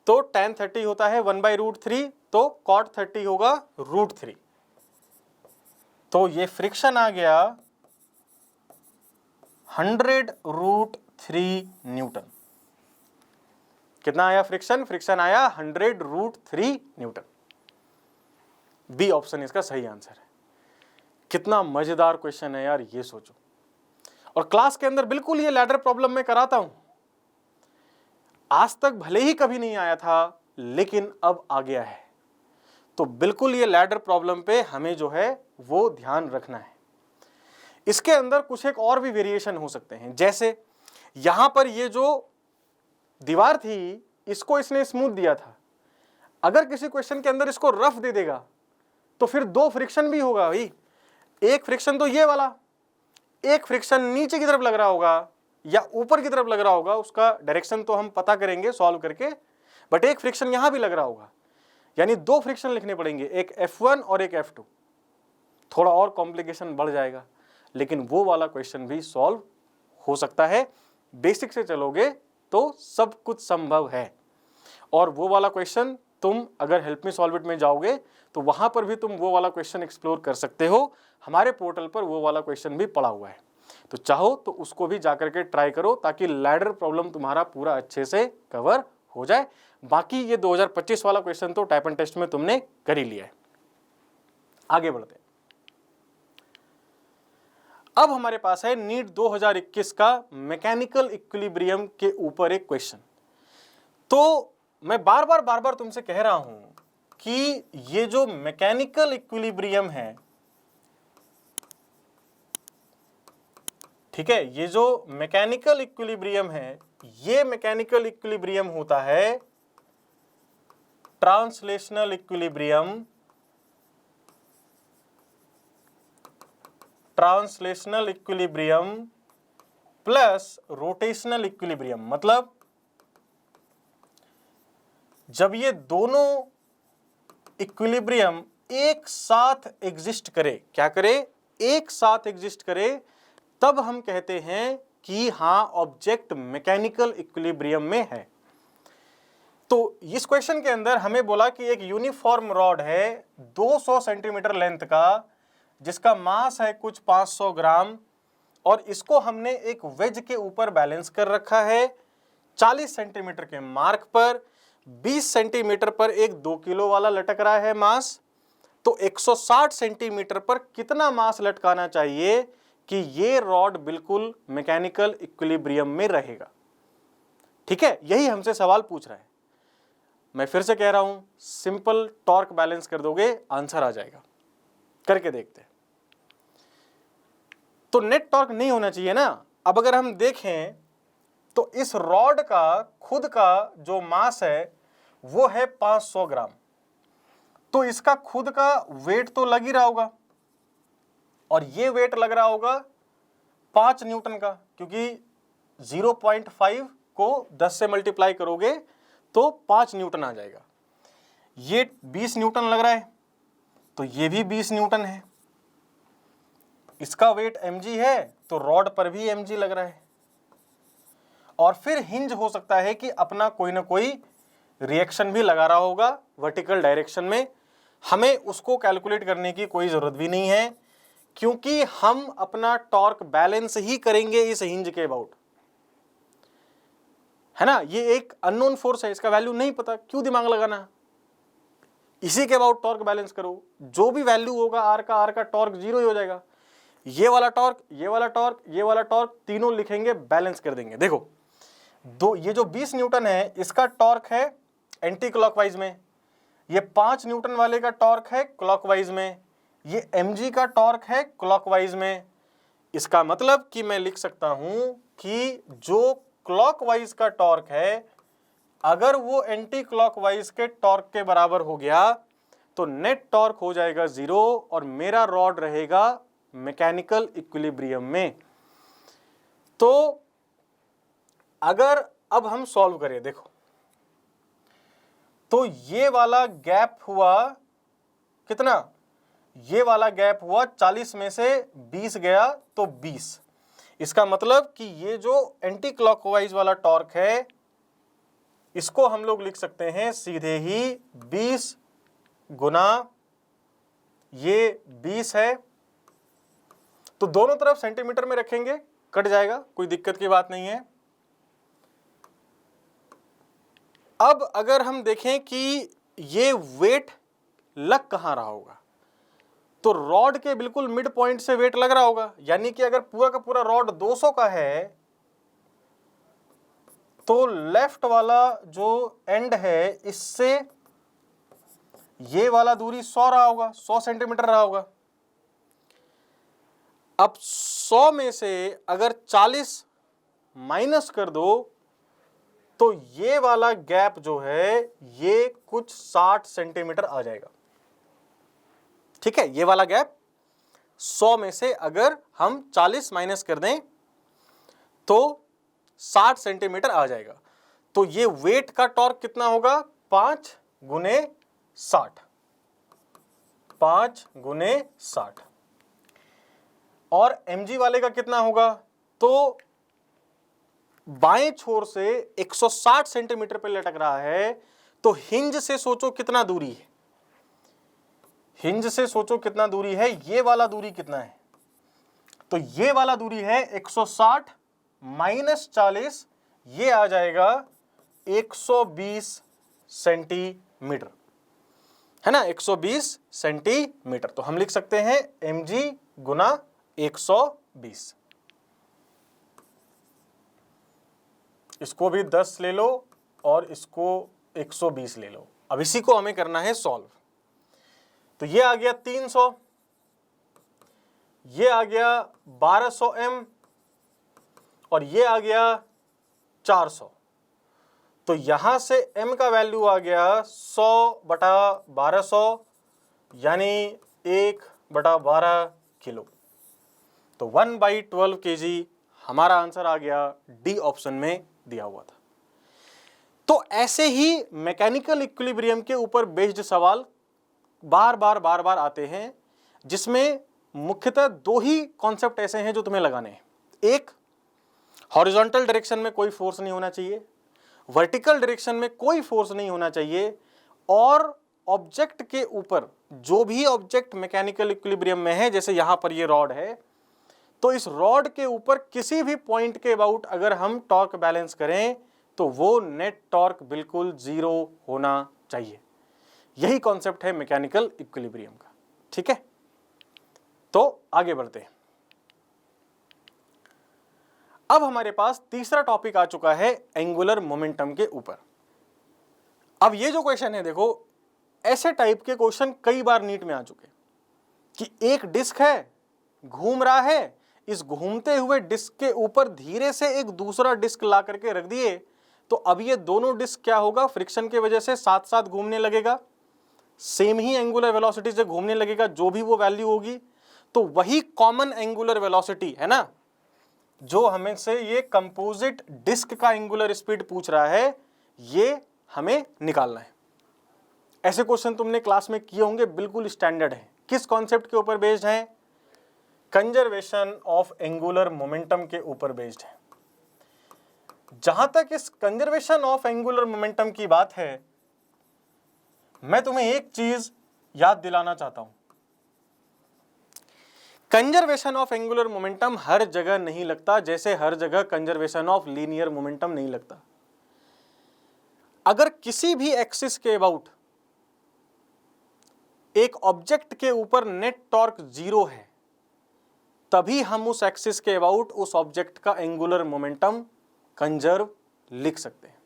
तो tan 30 होता है 1/√3, तो कॉट 30 होगा √3। तो ये फ्रिक्शन आ गया 100√3 न्यूटन। कितना आया फ्रिक्शन, फ्रिक्शन आया 100√3 न्यूटन। बी ऑप्शन इसका सही आंसर है। कितना मजेदार क्वेश्चन है यार, ये सोचो। और क्लास के अंदर बिल्कुल ये लैडर प्रॉब्लम में कराता हूं। आज तक भले ही कभी नहीं आया था, लेकिन अब आ गया है। तो बिल्कुल ये लैडर प्रॉब्लम पे हमें जो है वो ध्यान रखना है। इसके अंदर कुछ एक और भी वेरिएशन हो सकते हैं, जैसे यहां पर ये जो दीवार थी इसको इसने स्मूथ दिया था, अगर किसी क्वेश्चन के अंदर इसको रफ दे देगा तो फिर दो फ्रिक्शन भी होगा भाई। एक फ्रिक्शन तो ये वाला, एक फ्रिक्शन नीचे की तरफ लग रहा होगा या ऊपर की तरफ लग रहा होगा, उसका डायरेक्शन तो हम पता करेंगे सॉल्व करके, बट एक फ्रिक्शन यहां भी लग रहा होगा, यानी दो फ्रिक्शन लिखने पड़ेंगे, एक F1 और एक F2। थोड़ा और कॉम्प्लिकेशन बढ़ जाएगा, लेकिन वो वाला क्वेश्चन भी सॉल्व हो सकता है। बेसिक से चलोगे तो सब कुछ संभव है। और वो वाला क्वेश्चन तुम अगर हेल्प मी सॉल्व इट में जाओगे तो वहां पर भी तुम वो वाला क्वेश्चन एक्सप्लोर कर सकते हो। हमारे पोर्टल पर वो वाला क्वेश्चन भी पड़ा हुआ है, तो चाहो तो उसको भी जाकर के ट्राई करो, ताकि लैडर प्रॉब्लम तुम्हारा पूरा अच्छे से कवर हो जाए। बाकी ये 2025 वाला क्वेश्चन तो टाइप एंड टेस्ट में तुमने कर ही लिया है। आगे बढ़ते हैं। अब हमारे पास है नीट 2021 का मैकेनिकल इक्विलिब्रियम के ऊपर एक क्वेश्चन। तो मैं बार बार तुमसे कह रहा हूं कि ये जो मैकेनिकल इक्विलिब्रियम है, ठीक है, ये जो मैकेनिकल इक्विलिब्रियम है, ये मैकेनिकल इक्विलिब्रियम होता है translational equilibrium, translational equilibrium plus rotational equilibrium. मतलब जब ये दोनों इक्विलिब्रियम एक साथ एग्जिस्ट करे, क्या करे, एक साथ एग्जिस्ट करे, तब हम कहते हैं कि हाँ ऑब्जेक्ट मैकेनिकल इक्विलिब्रियम में है। तो इस क्वेश्चन के अंदर हमें बोला कि एक यूनिफॉर्म रॉड है 200 सेंटीमीटर लेंथ का, जिसका मास है कुछ 500 ग्राम, और इसको हमने एक वेज के ऊपर बैलेंस कर रखा है 40 सेंटीमीटर के मार्क पर। 20 सेंटीमीटर पर एक 2 किलो वाला लटक रहा है मास, तो 160 सेंटीमीटर पर कितना मास लटकाना चाहिए कि ये रॉड बिल्कुल मैकेनिकल इक्विलिब्रियम में रहेगा। ठीक है, यही हमसे सवाल पूछ रहा है। मैं फिर से कह रहा हूं, सिंपल टॉर्क बैलेंस कर दोगे आंसर आ जाएगा। करके देखते हैं। तो नेट टॉर्क नहीं होना चाहिए ना। अब अगर हम देखें तो इस रॉड का खुद का जो मास है वो है 500 ग्राम, तो इसका खुद का वेट तो लग ही रहा होगा, और ये वेट लग रहा होगा 5 न्यूटन का, क्योंकि 0.5 को 10 से मल्टीप्लाई करोगे तो 5 न्यूटन आ जाएगा। ये 20 न्यूटन लग रहा है, तो ये भी 20 न्यूटन है। इसका वेट mg है, तो रॉड पर भी mg लग रहा है। और फिर हिंज हो सकता है कि अपना कोई ना कोई रिएक्शन भी लगा रहा होगा वर्टिकल डायरेक्शन में। हमें उसको कैलकुलेट करने की कोई जरूरत भी नहीं है, क्योंकि हम अपना टॉर्क बैलेंस ही करेंगे इस हिंज के अबाउट, है ना। ये एक अननोन फोर्स है, इसका वैल्यू नहीं पता, क्यों दिमाग लगाना। इसी के अबाउट टॉर्क बैलेंस करो, जो भी वैल्यू होगा आर का टॉर्क 0 ही हो जाएगा। ये वाला टॉर्क, ये वाला टॉर्क, ये वाला टॉर्क, तीनों लिखेंगे, बैलेंस कर देंगे। देखो ये जो 20 न्यूटन है इसका टॉर्क है एंटी क्लॉकवाइज में, ये 5 न्यूटन वाले का टॉर्क है क्लॉकवाइज में, ये mg का टॉर्क है क्लॉकवाइज में। इसका मतलब कि मैं लिख सकता हूं कि जो क्लॉकवाइज का टॉर्क है, अगर वो एंटी क्लॉकवाइज के टॉर्क के बराबर हो गया तो नेट टॉर्क हो जाएगा 0 और मेरा रॉड रहेगा मैकेनिकल इक्विलिब्रियम में। तो अगर अब हम सॉल्व करें, देखो तो ये वाला गैप हुआ कितना, ये वाला गैप हुआ 40 में से 20 गया तो 20। इसका मतलब कि ये जो एंटी क्लॉकवाइज वाला टॉर्क है इसको हम लोग लिख सकते हैं सीधे ही 20 गुना ये 20 है, तो दोनों तरफ सेंटीमीटर में रखेंगे, कट जाएगा, कोई दिक्कत की बात नहीं है। अब अगर हम देखें कि ये वेट लग कहां रहा होगा, तो रॉड के बिल्कुल मिड पॉइंट से वेट लग रहा होगा, यानी कि अगर पूरा का पूरा रॉड 200 का है तो लेफ्ट वाला जो एंड है इससे ये वाला दूरी 100 रहा होगा, 100 सेंटीमीटर रहा होगा। अब 100 में से अगर 40 माइनस कर दो तो ये वाला गैप जो है ये कुछ 60 सेंटीमीटर आ जाएगा। ठीक है, ये वाला गैप 100 में से अगर हम 40 माइनस कर दें तो 60 सेंटीमीटर आ जाएगा। तो ये वेट का टॉर्क कितना होगा? 5 गुने 60, 5 गुने 60। और mg वाले का कितना होगा? तो बाएं छोर से 160 सेंटीमीटर पे लटक रहा है, तो हिंज से सोचो कितना दूरी है, हिंज से सोचो कितना दूरी है, ये वाला दूरी कितना है? तो ये वाला दूरी है 160 माइनस 40, ये आ जाएगा 120 सेंटीमीटर, है ना, 120 सेंटीमीटर। तो हम लिख सकते हैं mg गुना 120। इसको भी 10 ले लो और इसको 120 ले लो। अब इसी को हमें करना है सॉल्व। तो ये आ गया 300, ये आ गया 1200 m और ये आ गया 400। तो यहां से m का वैल्यू आ गया 100 बटा 1200 यानी 1/12 किलो। तो 1/12 kg हमारा आंसर आ गया, डी ऑप्शन में दिया हुआ था। तो ऐसे ही मैकेनिकल इक्विलिब्रियम के ऊपर बेस्ड सवाल बार बार आते हैं, जिसमें मुख्यतः दो ही कॉन्सेप्ट ऐसे हैं जो तुम्हें लगाने हैं। एक, हॉरिजॉन्टल डायरेक्शन में कोई फोर्स नहीं होना चाहिए, वर्टिकल डायरेक्शन में कोई फोर्स नहीं होना चाहिए, और ऑब्जेक्ट के ऊपर जो भी ऑब्जेक्ट मैकेनिकल इक्विलिब्रियम में है, जैसे यहां पर ये रॉड है, तो इस रॉड के ऊपर किसी भी पॉइंट के अबाउट अगर हम टॉर्क बैलेंस करें तो वो नेट टॉर्क बिल्कुल 0 होना चाहिए। यही कॉन्सेप्ट है मैकेनिकल इक्विलिब्रियम का। ठीक है, तो आगे बढ़ते हैं। अब हमारे पास तीसरा टॉपिक आ चुका है एंगुलर मोमेंटम के ऊपर। अब ये जो क्वेश्चन है, देखो ऐसे टाइप के क्वेश्चन कई बार नीट में आ चुके कि एक डिस्क है, घूम रहा है, इस घूमते हुए डिस्क के ऊपर धीरे से एक दूसरा डिस्क ला करके रख दिए, तो अब ये दोनों डिस्क क्या होगा, फ्रिक्शन की वजह से साथ साथ घूमने लगेगा, सेम ही एंगुलर वेलोसिटी से घूमने लगेगा, जो भी वो वैल्यू होगी। तो वही कॉमन एंगुलर वेलोसिटी है ना, जो हमें से ये कंपोजिट डिस्क का एंगुलर स्पीड पूछ रहा है, ये हमें निकालना है। ऐसे क्वेश्चन तुमने क्लास में किए होंगे, बिल्कुल स्टैंडर्ड है। किस कॉन्सेप्ट के ऊपर बेस्ड है? कंजर्वेशन ऑफ एंगुलर मोमेंटम के ऊपर बेस्ड है। जहां तक इस कंजर्वेशन ऑफ एंगुलर मोमेंटम की बात है, मैं तुम्हें एक चीज याद दिलाना चाहता हूं। कंजर्वेशन ऑफ एंगुलर मोमेंटम हर जगह नहीं लगता, जैसे हर जगह कंजर्वेशन ऑफ लीनियर मोमेंटम नहीं लगता। अगर किसी भी एक्सिस के अबाउट एक ऑब्जेक्ट के ऊपर नेट टॉर्क 0 है, तभी हम उस एक्सिस के अबाउट उस ऑब्जेक्ट का एंगुलर मोमेंटम कंजर्व लिख सकते हैं।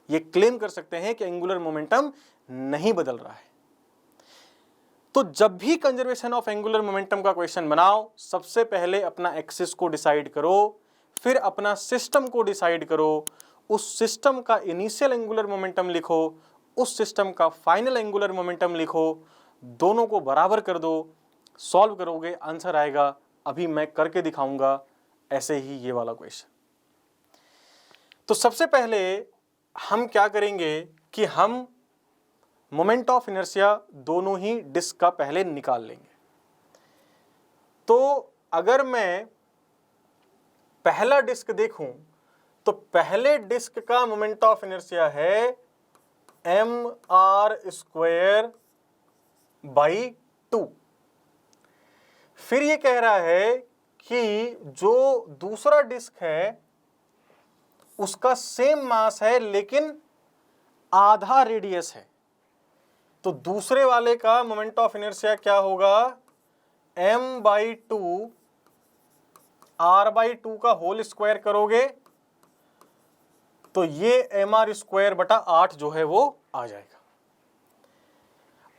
ये क्लेम कर सकते हैं कि एंगुलर मोमेंटम नहीं बदल रहा है। तो जब भी कंजर्वेशन ऑफ एंगुलर मोमेंटम का क्वेश्चन बनाओ, सबसे पहले अपना एक्सिस को डिसाइड करो, फिर अपना सिस्टम को डिसाइड करो, उस सिस्टम का इनिशियल एंगुलर मोमेंटम लिखो, उस सिस्टम का फाइनल एंगुलर मोमेंटम लिखो, दोनों को बराबर कर दो, सॉल्व करोगे, आंसर आएगा। अभी मैं करके दिखाऊंगा ऐसे ही ये वाला क्वेश्चन। तो सबसे पहले हम क्या करेंगे कि हम मोमेंट ऑफ इनर्शिया दोनों ही डिस्क का पहले निकाल लेंगे। तो अगर मैं पहला डिस्क देखूं तो पहले डिस्क का मोमेंट ऑफ इनर्शिया है mr²/2। फिर ये कह रहा है कि जो दूसरा डिस्क है उसका सेम मास है लेकिन आधा रेडियस है, तो दूसरे वाले का मोमेंट ऑफ इनर्शिया क्या होगा, m/2 r/2 का होल स्क्वायर करोगे तो ये mr² बटा 8 जो है वो आ जाएगा।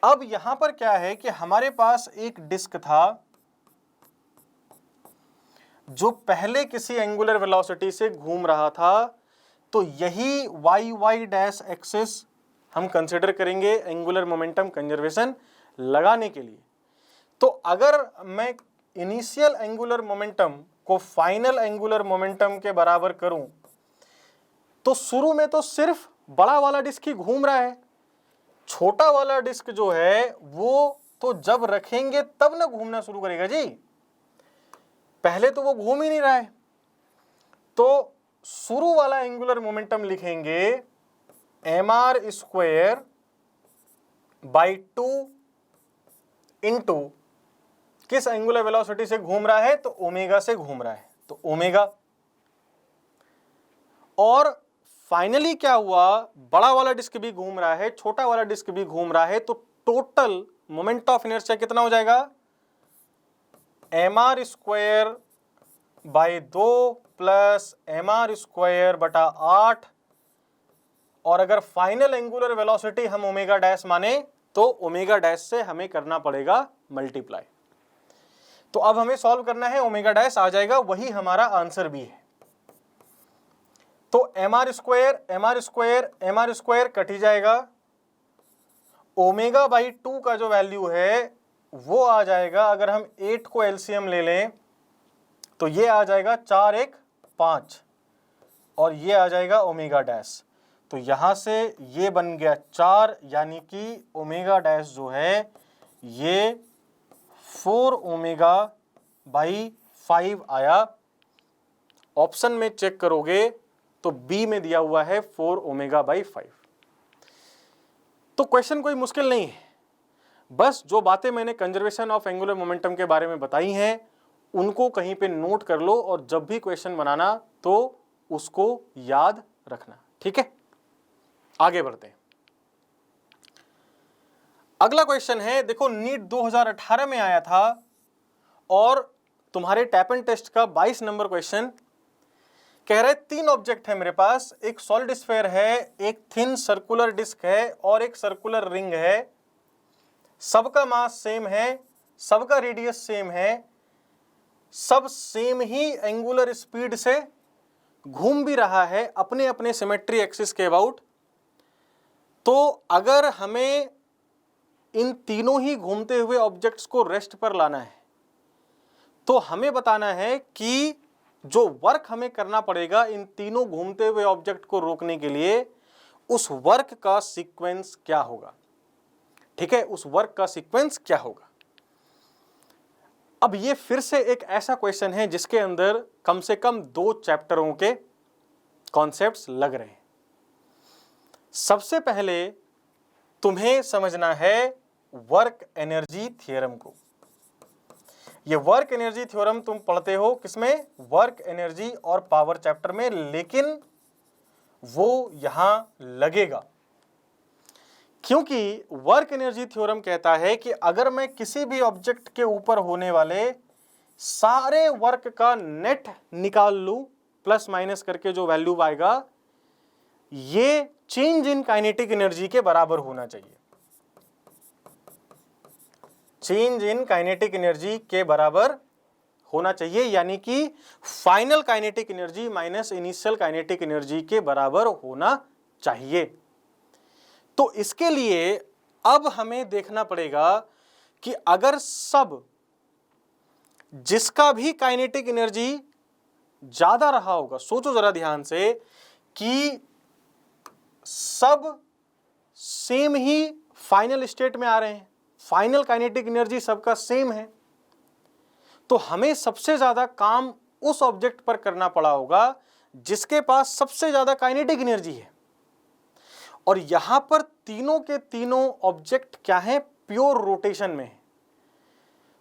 अब यहां पर क्या है कि हमारे पास एक डिस्क था जो पहले किसी एंगुलर वेलोसिटी से घूम रहा था, तो यही y डैश एक्सिस हम कंसिडर करेंगे एंगुलर मोमेंटम कंजर्वेशन लगाने के लिए। तो अगर मैं इनिशियल एंगुलर मोमेंटम को फाइनल एंगुलर मोमेंटम के बराबर करूं, तो शुरू में तो सिर्फ बड़ा वाला डिस्क ही घूम रहा है, छोटा वाला डिस्क जो है वो तो जब रखेंगे तब ना घूमना शुरू करेगा जी, पहले तो वो घूम ही नहीं रहा है। तो शुरू वाला एंगुलर मोमेंटम लिखेंगे mr² बाई 2 इंटू किस एंगुलर वेलोसिटी से घूम रहा है, तो ओमेगा से घूम रहा है, तो ओमेगा। और फाइनली क्या हुआ, बड़ा वाला डिस्क भी घूम रहा है, छोटा वाला डिस्क भी घूम रहा है, तो टोटल मोमेंट ऑफ इनर्शिया कितना हो जाएगा, mr² बाई 2 प्लस mr² बटा 8। और अगर फाइनल एंगुलर वेलोसिटी हम ओमेगा डैश माने तो ओमेगा डैश से हमें करना पड़ेगा मल्टीप्लाई। तो अब हमें सॉल्व करना है, ओमेगा डैश आ जाएगा, वही हमारा आंसर भी है। तो mr² कट ही जाएगा, ओमेगा बाई 2 का जो वैल्यू है वो आ जाएगा, अगर हम 8 को एलसीएम ले लें तो ये आ जाएगा 4 1 5 और ये आ जाएगा ओमेगा डैश। तो यहां से ये बन गया 4, यानी कि ओमेगा डैश जो है ये 4 ओमेगा बाई 5 आया। ऑप्शन में चेक करोगे तो बी में दिया हुआ है 4 ओमेगा बाई 5। तो क्वेश्चन कोई मुश्किल नहीं है, बस जो बातें मैंने कंजर्वेशन ऑफ एंगुलर मोमेंटम के बारे में बताई हैं उनको कहीं पे नोट कर लो और जब भी क्वेश्चन बनाना तो उसको याद रखना, ठीक है। आगे बढ़ते हैं। अगला क्वेश्चन है, देखो नीट 2018 में आया था और तुम्हारे टैप एंड टेस्ट का 22 नंबर क्वेश्चन कह रहे 3 ऑब्जेक्ट है मेरे पास, एक सॉलिड स्फीयर है, एक थिन सर्कुलर डिस्क है और एक सर्कुलर रिंग है। सबका मास सेम है, सबका रेडियस सेम है, सब सेम ही एंगुलर स्पीड से घूम भी रहा है अपने अपने सिमेट्री एक्सिस के अबाउट। तो अगर हमें इन तीनों ही घूमते हुए ऑब्जेक्ट्स को रेस्ट पर लाना है तो हमें बताना है कि जो वर्क हमें करना पड़ेगा इन तीनों घूमते हुए ऑब्जेक्ट को रोकने के लिए, उस वर्क का सीक्वेंस क्या होगा, ठीक है, उस वर्क का सीक्वेंस क्या होगा। अब ये फिर से एक ऐसा क्वेश्चन है जिसके अंदर कम से कम 2 चैप्टरों के कॉन्सेप्ट्स लग रहे हैं। सबसे पहले तुम्हें समझना है वर्क एनर्जी थ्योरम को। ये वर्क एनर्जी थ्योरम तुम पढ़ते हो किसमें, वर्क एनर्जी और पावर चैप्टर में, लेकिन वो यहां लगेगा क्योंकि वर्क एनर्जी थ्योरम कहता है कि अगर मैं किसी भी ऑब्जेक्ट के ऊपर होने वाले सारे वर्क का नेट निकाल लूं प्लस माइनस करके जो वैल्यू आएगा ये चेंज इन काइनेटिक एनर्जी के बराबर होना चाहिए, चेंज इन काइनेटिक एनर्जी के बराबर होना चाहिए, यानी कि final kinetic energy minus initial kinetic energy के बराबर होना चाहिए। तो इसके लिए अब हमें देखना पड़ेगा कि अगर सब जिसका भी काइनेटिक एनर्जी ज्यादा रहा होगा, सोचो जरा ध्यान से कि सब सेम ही फाइनल स्टेट में आ रहे हैं, फाइनल काइनेटिक एनर्जी सबका सेम है, तो हमें सबसे ज्यादा काम उस ऑब्जेक्ट पर करना पड़ा होगा जिसके पास सबसे ज्यादा काइनेटिक एनर्जी है। और यहां पर तीनों के तीनों ऑब्जेक्ट क्या हैं, प्योर रोटेशन में है।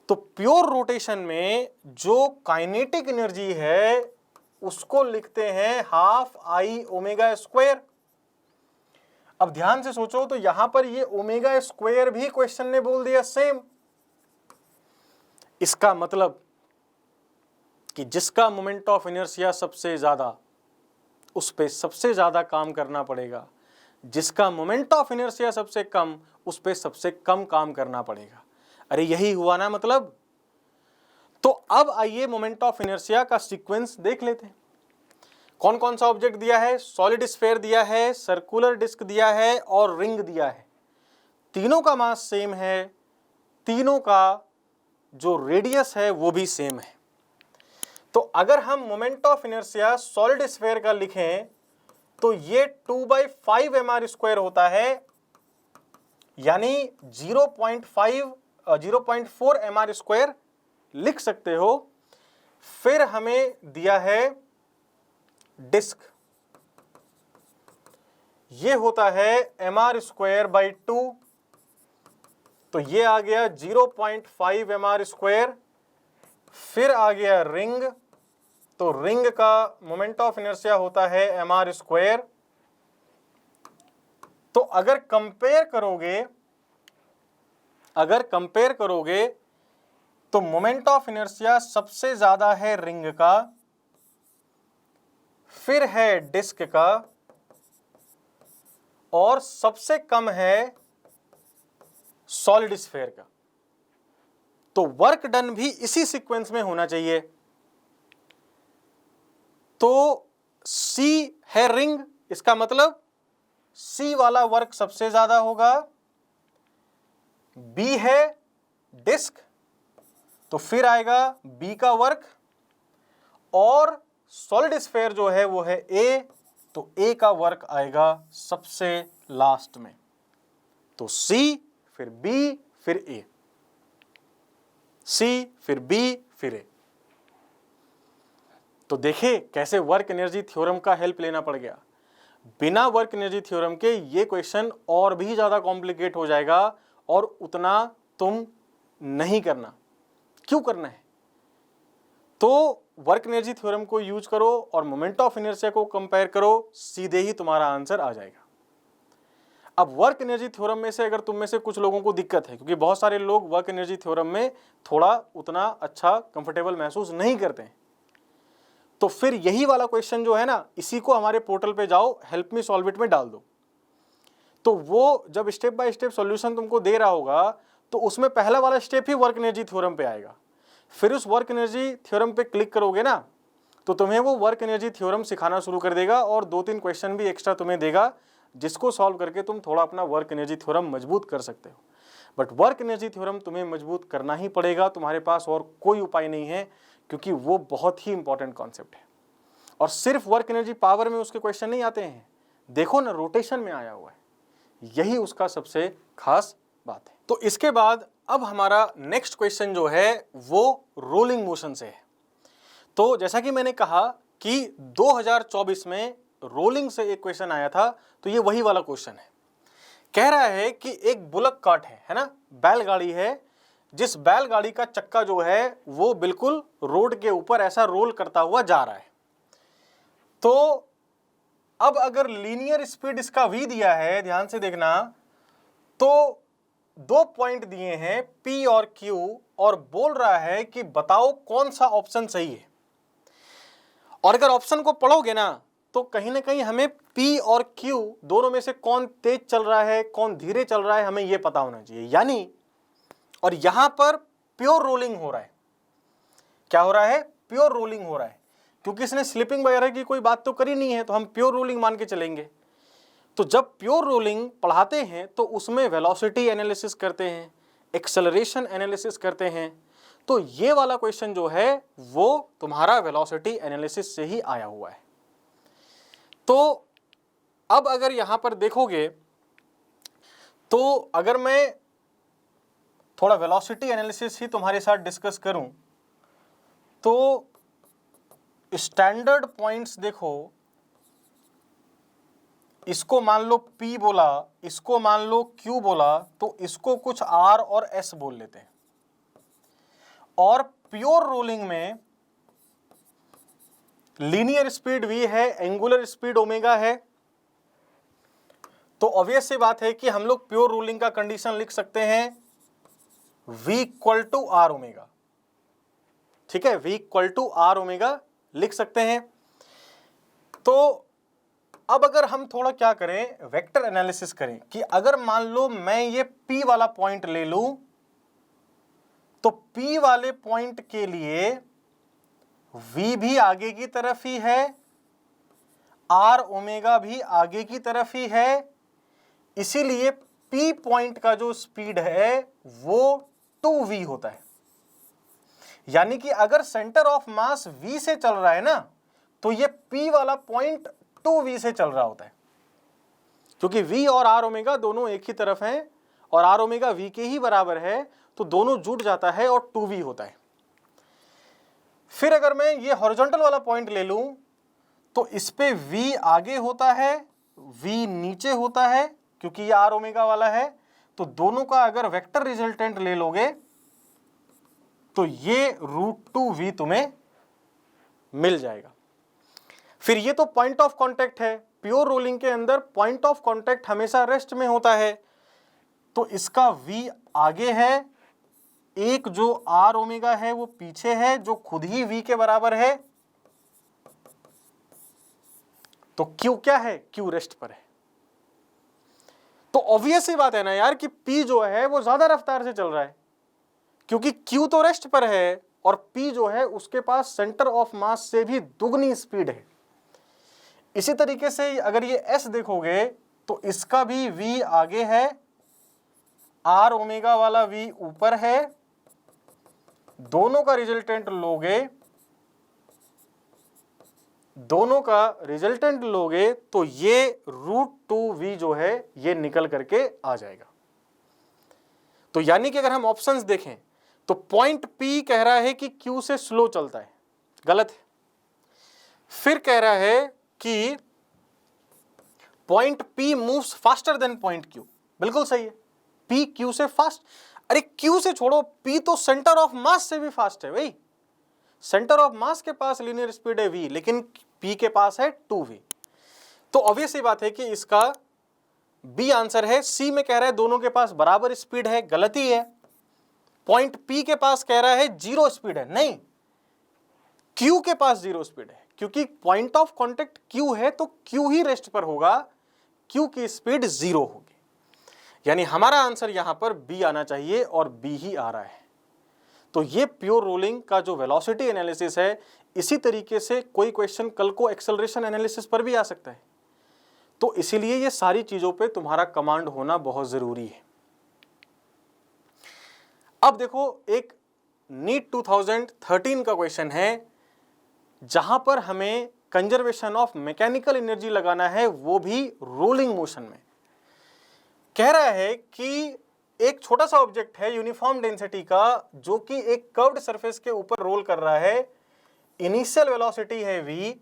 तो प्योर रोटेशन में जो काइनेटिक एनर्जी है उसको लिखते हैं हाफ आई ओमेगा स्क्वायर। अब ध्यान से सोचो तो यहां पर ये ओमेगा स्क्वायर भी क्वेश्चन ने बोल दिया सेम। इसका मतलब कि जिसका मोमेंट ऑफ इनर्शिया सबसे ज्यादा उस पे सबसे ज़्यादा काम करना पड़ेगा, जिसका मोमेंट ऑफ इनर्शिया सबसे कम, उस पे सबसे कम काम करना पड़ेगा। अरे यही हुआ ना मतलब। तो अब आइए मोमेंट ऑफ इनर्शिया का सीक्वेंस देख लेते हैं। कौन कौन सा ऑब्जेक्ट दिया है? सॉलिड स्फीयर दिया है, सर्कुलर डिस्क दिया है और रिंग दिया है। तीनों का मास सेम है, तीनों का जो रेडियस है वो भी सेम है। तो अगर हम moment of inertia solid sphere का लिखें तो ये 2/5 mr² होता है, यानी 0.4 mr² लिख सकते हो। फिर हमें दिया है डिस्क, ये होता है mr²/2, तो ये आ गया 0.5 mr²। फिर आ गया रिंग, तो रिंग का मोमेंट ऑफ इनर्शिया होता है mr²। तो अगर कंपेयर करोगे तो मोमेंट ऑफ इनर्शिया सबसे ज्यादा है रिंग का, फिर है डिस्क का, और सबसे कम है सॉलिड स्फीयर का। तो वर्क डन भी इसी सीक्वेंस में होना चाहिए। तो C है रिंग, इसका मतलब C वाला वर्क सबसे ज्यादा होगा। B है डिस्क, तो फिर आएगा B का वर्क, और सॉलिड स्फीयर जो है वो है A, तो A का वर्क आएगा सबसे लास्ट में। तो C फिर B फिर A, C फिर B फिर A। तो देखिए कैसे वर्क एनर्जी थ्योरम का हेल्प लेना पड़ गया। बिना वर्क एनर्जी थ्योरम के ये क्वेश्चन और भी ज्यादा कॉम्प्लिकेट हो जाएगा, और उतना तुम नहीं करना। क्यों करना है? तो वर्क एनर्जी थ्योरम को यूज करो और मोमेंट ऑफ इनर्शिया को कंपेयर करो, सीधे ही तुम्हारा आंसर आ जाएगा। अब वर्क एनर्जी थ्योरम में से अगर तुम में से कुछ लोगों को दिक्कत है, क्योंकि बहुत सारे लोग वर्क एनर्जी थ्योरम में थोड़ा उतना अच्छा कंफर्टेबल महसूस नहीं करते हैं, तो फिर यही वाला क्वेश्चन जो है ना, इसी को हमारे पोर्टल पे जाओ, हेल्प मी सॉल्व इट में डाल दो। तो वो जब स्टेप बाय स्टेप सॉल्यूशन तुमको दे रहा होगा, तो उसमें पहला वाला स्टेप ही वर्क एनर्जी थ्योरम पे आएगा। फिर उस वर्क एनर्जी थ्योरम पे क्लिक करोगे ना, तो तुम्हें वो वर्क एनर्जी थ्योरम सिखाना शुरू कर देगा, और 2-3 क्वेश्चन भी एक्स्ट्रा तुम्हें देगा, जिसको सॉल्व करके तुम थोड़ा अपना वर्क एनर्जी थ्योरम मजबूत कर सकते हो। बट वर्क एनर्जी थ्योरम तुम्हें मजबूत करना ही पड़ेगा, तुम्हारे पास और कोई उपाय नहीं है, क्योंकि वो बहुत ही इंपॉर्टेंट कॉन्सेप्ट है। और सिर्फ वर्क एनर्जी पावर में उसके क्वेश्चन नहीं आते हैं, देखो ना रोटेशन में आया हुआ है, यही उसका सबसे खास बात है। तो इसके बाद अब हमारा नेक्स्ट क्वेश्चन जो है वो रोलिंग मोशन से है। तो जैसा कि मैंने कहा कि 2024 में रोलिंग से एक क्वेश्चन आया था, तो ये वही वाला क्वेश्चन है। कह रहा है कि एक बुलक कार्ट है ना, बैलगाड़ी है, जिस बैलगाड़ी का चक्का जो है वो बिल्कुल रोड के ऊपर ऐसा रोल करता हुआ जा रहा है। तो अब अगर लीनियर स्पीड इसका v दिया है, ध्यान से देखना, तो 2 पॉइंट दिए हैं P और Q, और बोल रहा है कि बताओ कौन सा ऑप्शन सही है। और अगर ऑप्शन को पढ़ोगे ना, तो कहीं ना कहीं हमें P और Q दोनों में से कौन तेज चल रहा है, कौन धीरे चल रहा है, हमें यह पता होना चाहिए। यानी और यहां पर प्योर रोलिंग हो रहा है। क्या हो रहा है? प्योर रोलिंग हो रहा है, क्योंकि इसने स्लिपिंग वगैरह की कोई बात तो करी नहीं है, तो हम प्योर रोलिंग मान के चलेंगे। तो जब प्योर रोलिंग पढ़ाते हैं तो उसमें वेलोसिटी एनालिसिस करते हैं, एक्सेलरेशन एनालिसिस करते हैं। तो ये वाला क्वेश्चन जो है वो तुम्हारा वेलोसिटी एनालिसिस से ही आया हुआ है। तो अब अगर यहां पर देखोगे, तो अगर मैं थोड़ा वेलोसिटी एनालिसिस ही तुम्हारे साथ डिस्कस करूं, तो स्टैंडर्ड पॉइंट्स देखो, इसको मान लो P बोला, इसको मान लो Q बोला, तो इसको कुछ R और S बोल लेते हैं। और प्योर रोलिंग में लीनियर स्पीड v है, एंगुलर स्पीड ओमेगा है। तो ऑब्वियस सी बात है कि हम लोग प्योर रोलिंग का कंडीशन लिख सकते हैं v = r ओमेगा। ठीक है, v = r ओमेगा लिख सकते हैं। तो अब अगर हम थोड़ा क्या करें, वेक्टर एनालिसिस करें कि अगर मान लो मैं ये P वाला पॉइंट ले लूं तो P वाले पॉइंट के लिए V भी आगे की तरफ ही है, R ओमेगा भी आगे की तरफ ही है, इसीलिए P पॉइंट का जो स्पीड है वो 2v होता है। यानी कि अगर सेंटर ऑफ मास V से चल रहा है ना, तो ये P वाला पॉइंट 2v से चल रहा होता है, क्योंकि V और R ओमेगा दोनों एक ही तरफ हैं और R ओमेगा V के ही बराबर है, तो दोनों जुड़ जाता है और 2v होता है। फिर अगर मैं ये हॉरिजॉन्टल वाला पॉइंट ले लूं तो इस पे V आगे होता है, V नीचे होता है, क्योंकि ये R ओमेगा वाला है, तो दोनों का अगर वेक्टर रिजल्टेंट ले लोगे तो ये √2v तुम्हें मिल जाएगा। फिर ये तो पॉइंट ऑफ कांटेक्ट है, प्योर रोलिंग के अंदर पॉइंट ऑफ कांटेक्ट हमेशा रेस्ट में होता है, तो इसका v आगे है, एक जो R ओमेगा है वो पीछे है, जो खुद ही v के बराबर है, तो q क्या है, q रेस्ट पर है। तो ऑब्वियस ही बात है ना यार कि p जो है वो ज्यादा रफ्तार से चल रहा है, क्योंकि q तो रेस्ट पर है और p जो है उसके पास सेंटर ऑफ मास से भी दुगनी स्पीड है। इसी तरीके से अगर ये s देखोगे तो इसका भी v आगे है, R ओमेगा वाला v ऊपर है, दोनों का रिजल्टेंट लोगे तो ये √2v जो है ये निकल करके आ जाएगा। तो यानी कि अगर हम ऑप्शंस देखें तो पॉइंट P कह रहा है कि Q से स्लो चलता है, गलत है। फिर कह रहा है कि point P moves faster than point Q, बिल्कुल सही है, P Q से फास्ट। अरे Q से छोड़ो, P तो सेंटर ऑफ मास से भी फास्ट है भाई, सेंटर ऑफ मास के पास लीनियर स्पीड है v, लेकिन P के पास है 2v। तो ऑब्वियस ही बात है कि इसका B आंसर है। C में कह रहा है दोनों के पास बराबर स्पीड है, गलती है। पॉइंट P के पास कह रहा है 0 स्पीड है, नहीं, Q के पास 0 स्पीड है, क्योंकि पॉइंट ऑफ कांटेक्ट Q है तो Q ही रेस्ट पर होगा, Q की स्पीड 0 होगी। यानी हमारा आंसर यहां पर B आना चाहिए और B ही आ रहा है। तो ये प्योर रोलिंग का जो वेलोसिटी एनालिसिस है, इसी तरीके से कोई क्वेश्चन कल को एक्सेलरेशन एनालिसिस पर भी आ सकता है। तो इसीलिए ये सारी चीजों पे तुम्हारा कमांड होना बहुत जरूरी है। अब देखो, एक नीट 2013 का क्वेश्चन है जहां पर हमें कंजर्वेशन ऑफ मैकेनिकल एनर्जी लगाना है, वो भी रोलिंग मोशन में। कह रहा है कि एक छोटा सा ऑब्जेक्ट है यूनिफॉर्म डेंसिटी का, जो कि एक कर्व्ड सरफेस के ऊपर रोल कर रहा है, इनिशियल वेलोसिटी है v,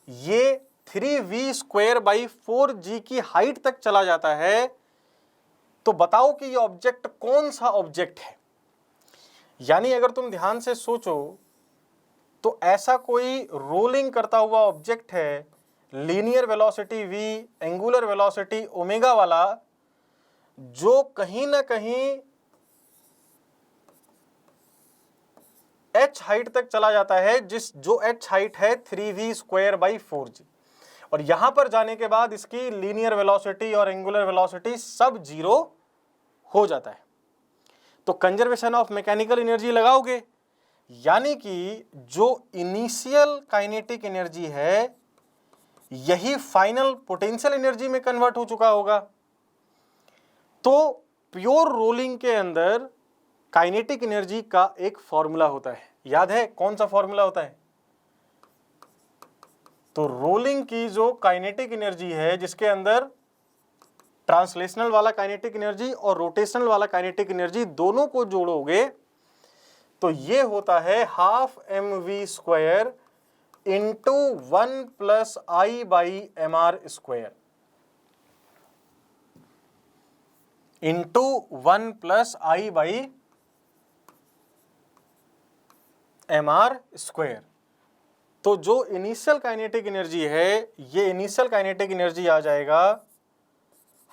ये 3v² / 4g की हाइट तक चला जाता है। तो बताओ कि ये ऑब्जेक्ट कौन सा ऑब्जेक्ट है। यानी अगर तुम ध्यान से सोचो तो ऐसा कोई रोलिंग करता हुआ ऑब्जेक्ट है, linear velocity v, angular velocity omega वाला, जो कहीं ना कहीं h हाइट तक चला जाता है, जो h हाइट है 3v² / 4g, और यहां पर जाने के बाद इसकी लीनियर वेलोसिटी और एंगुलर वेलोसिटी सब 0 हो जाता है। तो कंजर्वेशन ऑफ मैकेनिकल एनर्जी लगाओगे, यानी कि जो इनिशियल काइनेटिक एनर्जी है यही फाइनल पोटेंशियल एनर्जी में कन्वर्ट हो चुका होगा। तो प्योर रोलिंग के अंदर काइनेटिक एनर्जी का एक फॉर्मूला होता है, याद है कौन सा फॉर्मूला होता है? तो रोलिंग की जो काइनेटिक एनर्जी है, जिसके अंदर ट्रांसलेशनल वाला काइनेटिक एनर्जी और रोटेशनल वाला काइनेटिक एनर्जी दोनों को जोड़ोगे तो ये होता है ½ mv² into 1 + I/mr² into 1 + I/mr²। तो जो इनिशियल काइनेटिक एनर्जी है, ये इनिशियल काइनेटिक एनर्जी आ जाएगा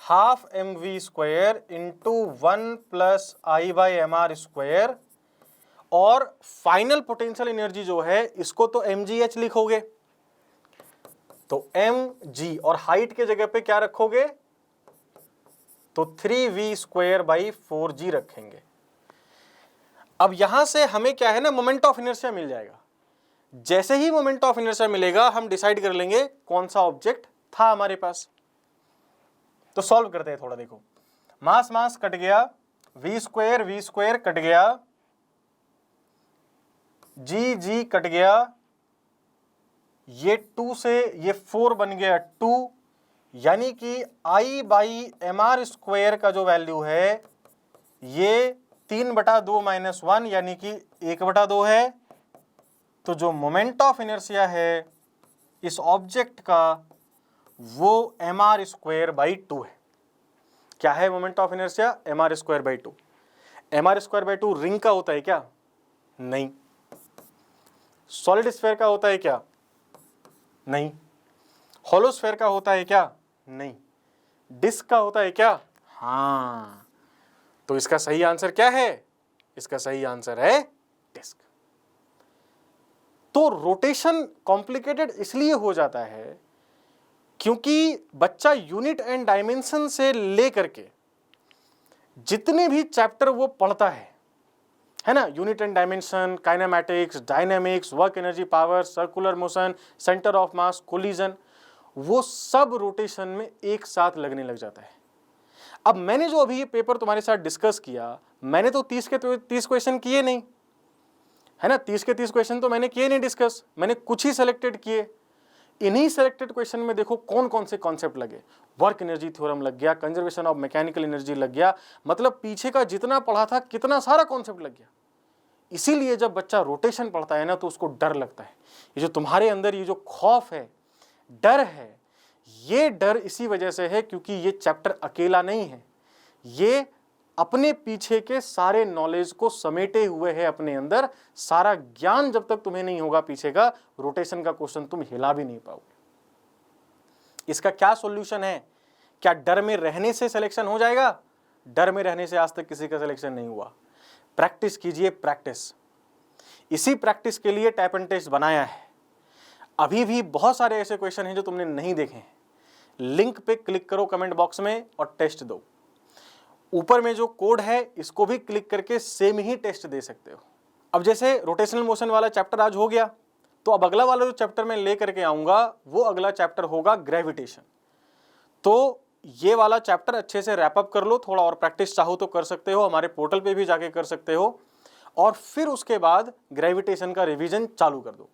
½ mv² इंटू 1 + I/mr², और फाइनल पोटेंशियल एनर्जी जो है इसको तो mgh लिखोगे, तो mg और हाइट के जगह पे क्या रखोगे? तो 3v²/4g रखेंगे। अब यहां से हमें क्या है ना, मोमेंट ऑफ इनर्शिया मिल जाएगा। जैसे ही मोमेंट ऑफ इनर्शिया मिलेगा हम डिसाइड कर लेंगे कौन सा ऑब्जेक्ट था हमारे पास। तो सॉल्व करते हैं थोड़ा। देखो, मास मास कट गया, v² कट गया, g कट गया, ये 2 से ये 4 बन गया 2, यानी कि I/mr² का जो वैल्यू है ये 3/2 - 1 यानी कि 1/2 है। तो जो मोमेंट ऑफ इनर्शिया है इस ऑब्जेक्ट का वो mr²/2 है। क्या है moment of inertia? mr²/2। mr²/2 ring का होता है क्या? नहीं। सॉलिड स्फीयर का होता है क्या? नहीं। हॉलो स्फीयर का होता है क्या? नहीं। डिस्क का होता है क्या? हाँ। तो इसका सही आंसर क्या है? इसका सही आंसर है डिस्क। तो रोटेशन कॉम्प्लिकेटेड इसलिए हो जाता है क्योंकि बच्चा यूनिट एंड डायमेंशन से लेकर के जितने भी चैप्टर वो पढ़ता है ना, unit and dimension, kinematics, dynamics, work energy, power, circular motion, centre of mass, collision, वो सब रोटेशन में एक साथ लगने लग जाता है। अब मैंने जो अभी ये पेपर तुम्हारे साथ डिस्कस किया, मैंने तो 30 के 30 क्वेश्चन किए नहीं, है ना। 30 के 30 क्वेश्चन तो मैंने किए नहीं डिस्कस, मैंने कुछ ही सेलेक्टेड किए। इन्हीं सेलेक्टेड क्वेश्चन में देखो कौन कौन से कॉन्सेप्ट लगे। वर्क एनर्जी थ्योरम लग गया, कंजर्वेशन ऑफ मैकेनिकल एनर्जी लग गया, मतलब पीछे का जितना पढ़ा था कितना सारा कॉन्सेप्ट लग गया। इसीलिए जब बच्चा रोटेशन पढ़ता है ना तो उसको डर लगता है। ये जो तुम्हारे अंदर ये जो खौफ है, डर है, ये डर इसी वजह से है क्योंकि ये चैप्टर अकेला नहीं है, ये अपने पीछे के सारे नॉलेज को समेटे हुए है अपने अंदर। सारा ज्ञान जब तक तुम्हें नहीं होगा पीछे का, रोटेशन का क्वेश्चन तुम हिला भी नहीं पाओगे। इसका क्या सॉल्यूशन है? क्या डर में रहने से सिलेक्शन हो जाएगा? डर में रहने से आज तक किसी का सिलेक्शन नहीं हुआ। प्रैक्टिस कीजिए, प्रैक्टिस। इसी प्रैक्टिस के लिए टैप एंड टेस्ट बनाया है। अभी भी बहुत सारे ऐसे क्वेश्चन हैं जो तुमने नहीं देखे हैं। लिंक पे क्लिक करो कमेंट बॉक्स में और टेस्ट दो। ऊपर में जो कोड है इसको भी क्लिक करके सेम ही टेस्ट दे सकते हो। अब जैसे रोटेशनल मोशन वाला चैप्टर आज हो गया, तो अब अगला वाला जो चैप्टर मैं ले करके आऊंगा वो अगला चैप्टर होगा ग्रेविटेशन। तो ये वाला चैप्टर अच्छे से रैप अप कर लो, थोड़ा और प्रैक्टिस चाहो तो कर सकते हो, हमारे पोर्टल पे भी जाके कर सकते हो, और फिर उसके बाद ग्रेविटेशन का रिवीजन चालू कर दो,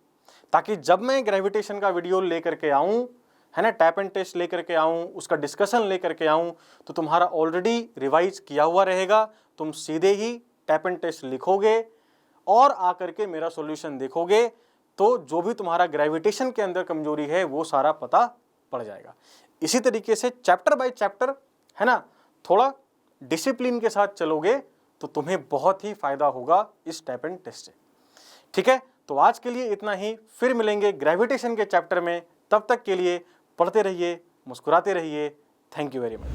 ताकि जब मैं ग्रेविटेशन का वीडियो लेकर के आऊँ, है ना, टैप एंड टेस्ट लेकर के आऊँ, उसका डिस्कशन लेकर के आऊँ, तो तुम्हारा ऑलरेडी रिवाइज किया हुआ रहेगा। तुम सीधे ही टैप एंड टेस्ट लिखोगे और आकर के मेरा सॉल्यूशन देखोगे, तो जो भी तुम्हारा ग्रेविटेशन के अंदर कमजोरी है वो सारा पता पड़ जाएगा। इसी तरीके से चैप्टर बाय चैप्टर, है ना, थोड़ा डिसिप्लिन के साथ चलोगे तो तुम्हें बहुत ही फायदा होगा इस टैप एंड टेस्ट से। ठीक है, तो आज के लिए इतना ही। फिर मिलेंगे ग्रेविटेशन के चैप्टर में। तब तक के लिए पढ़ते रहिए, मुस्कुराते रहिए। Thank you very much.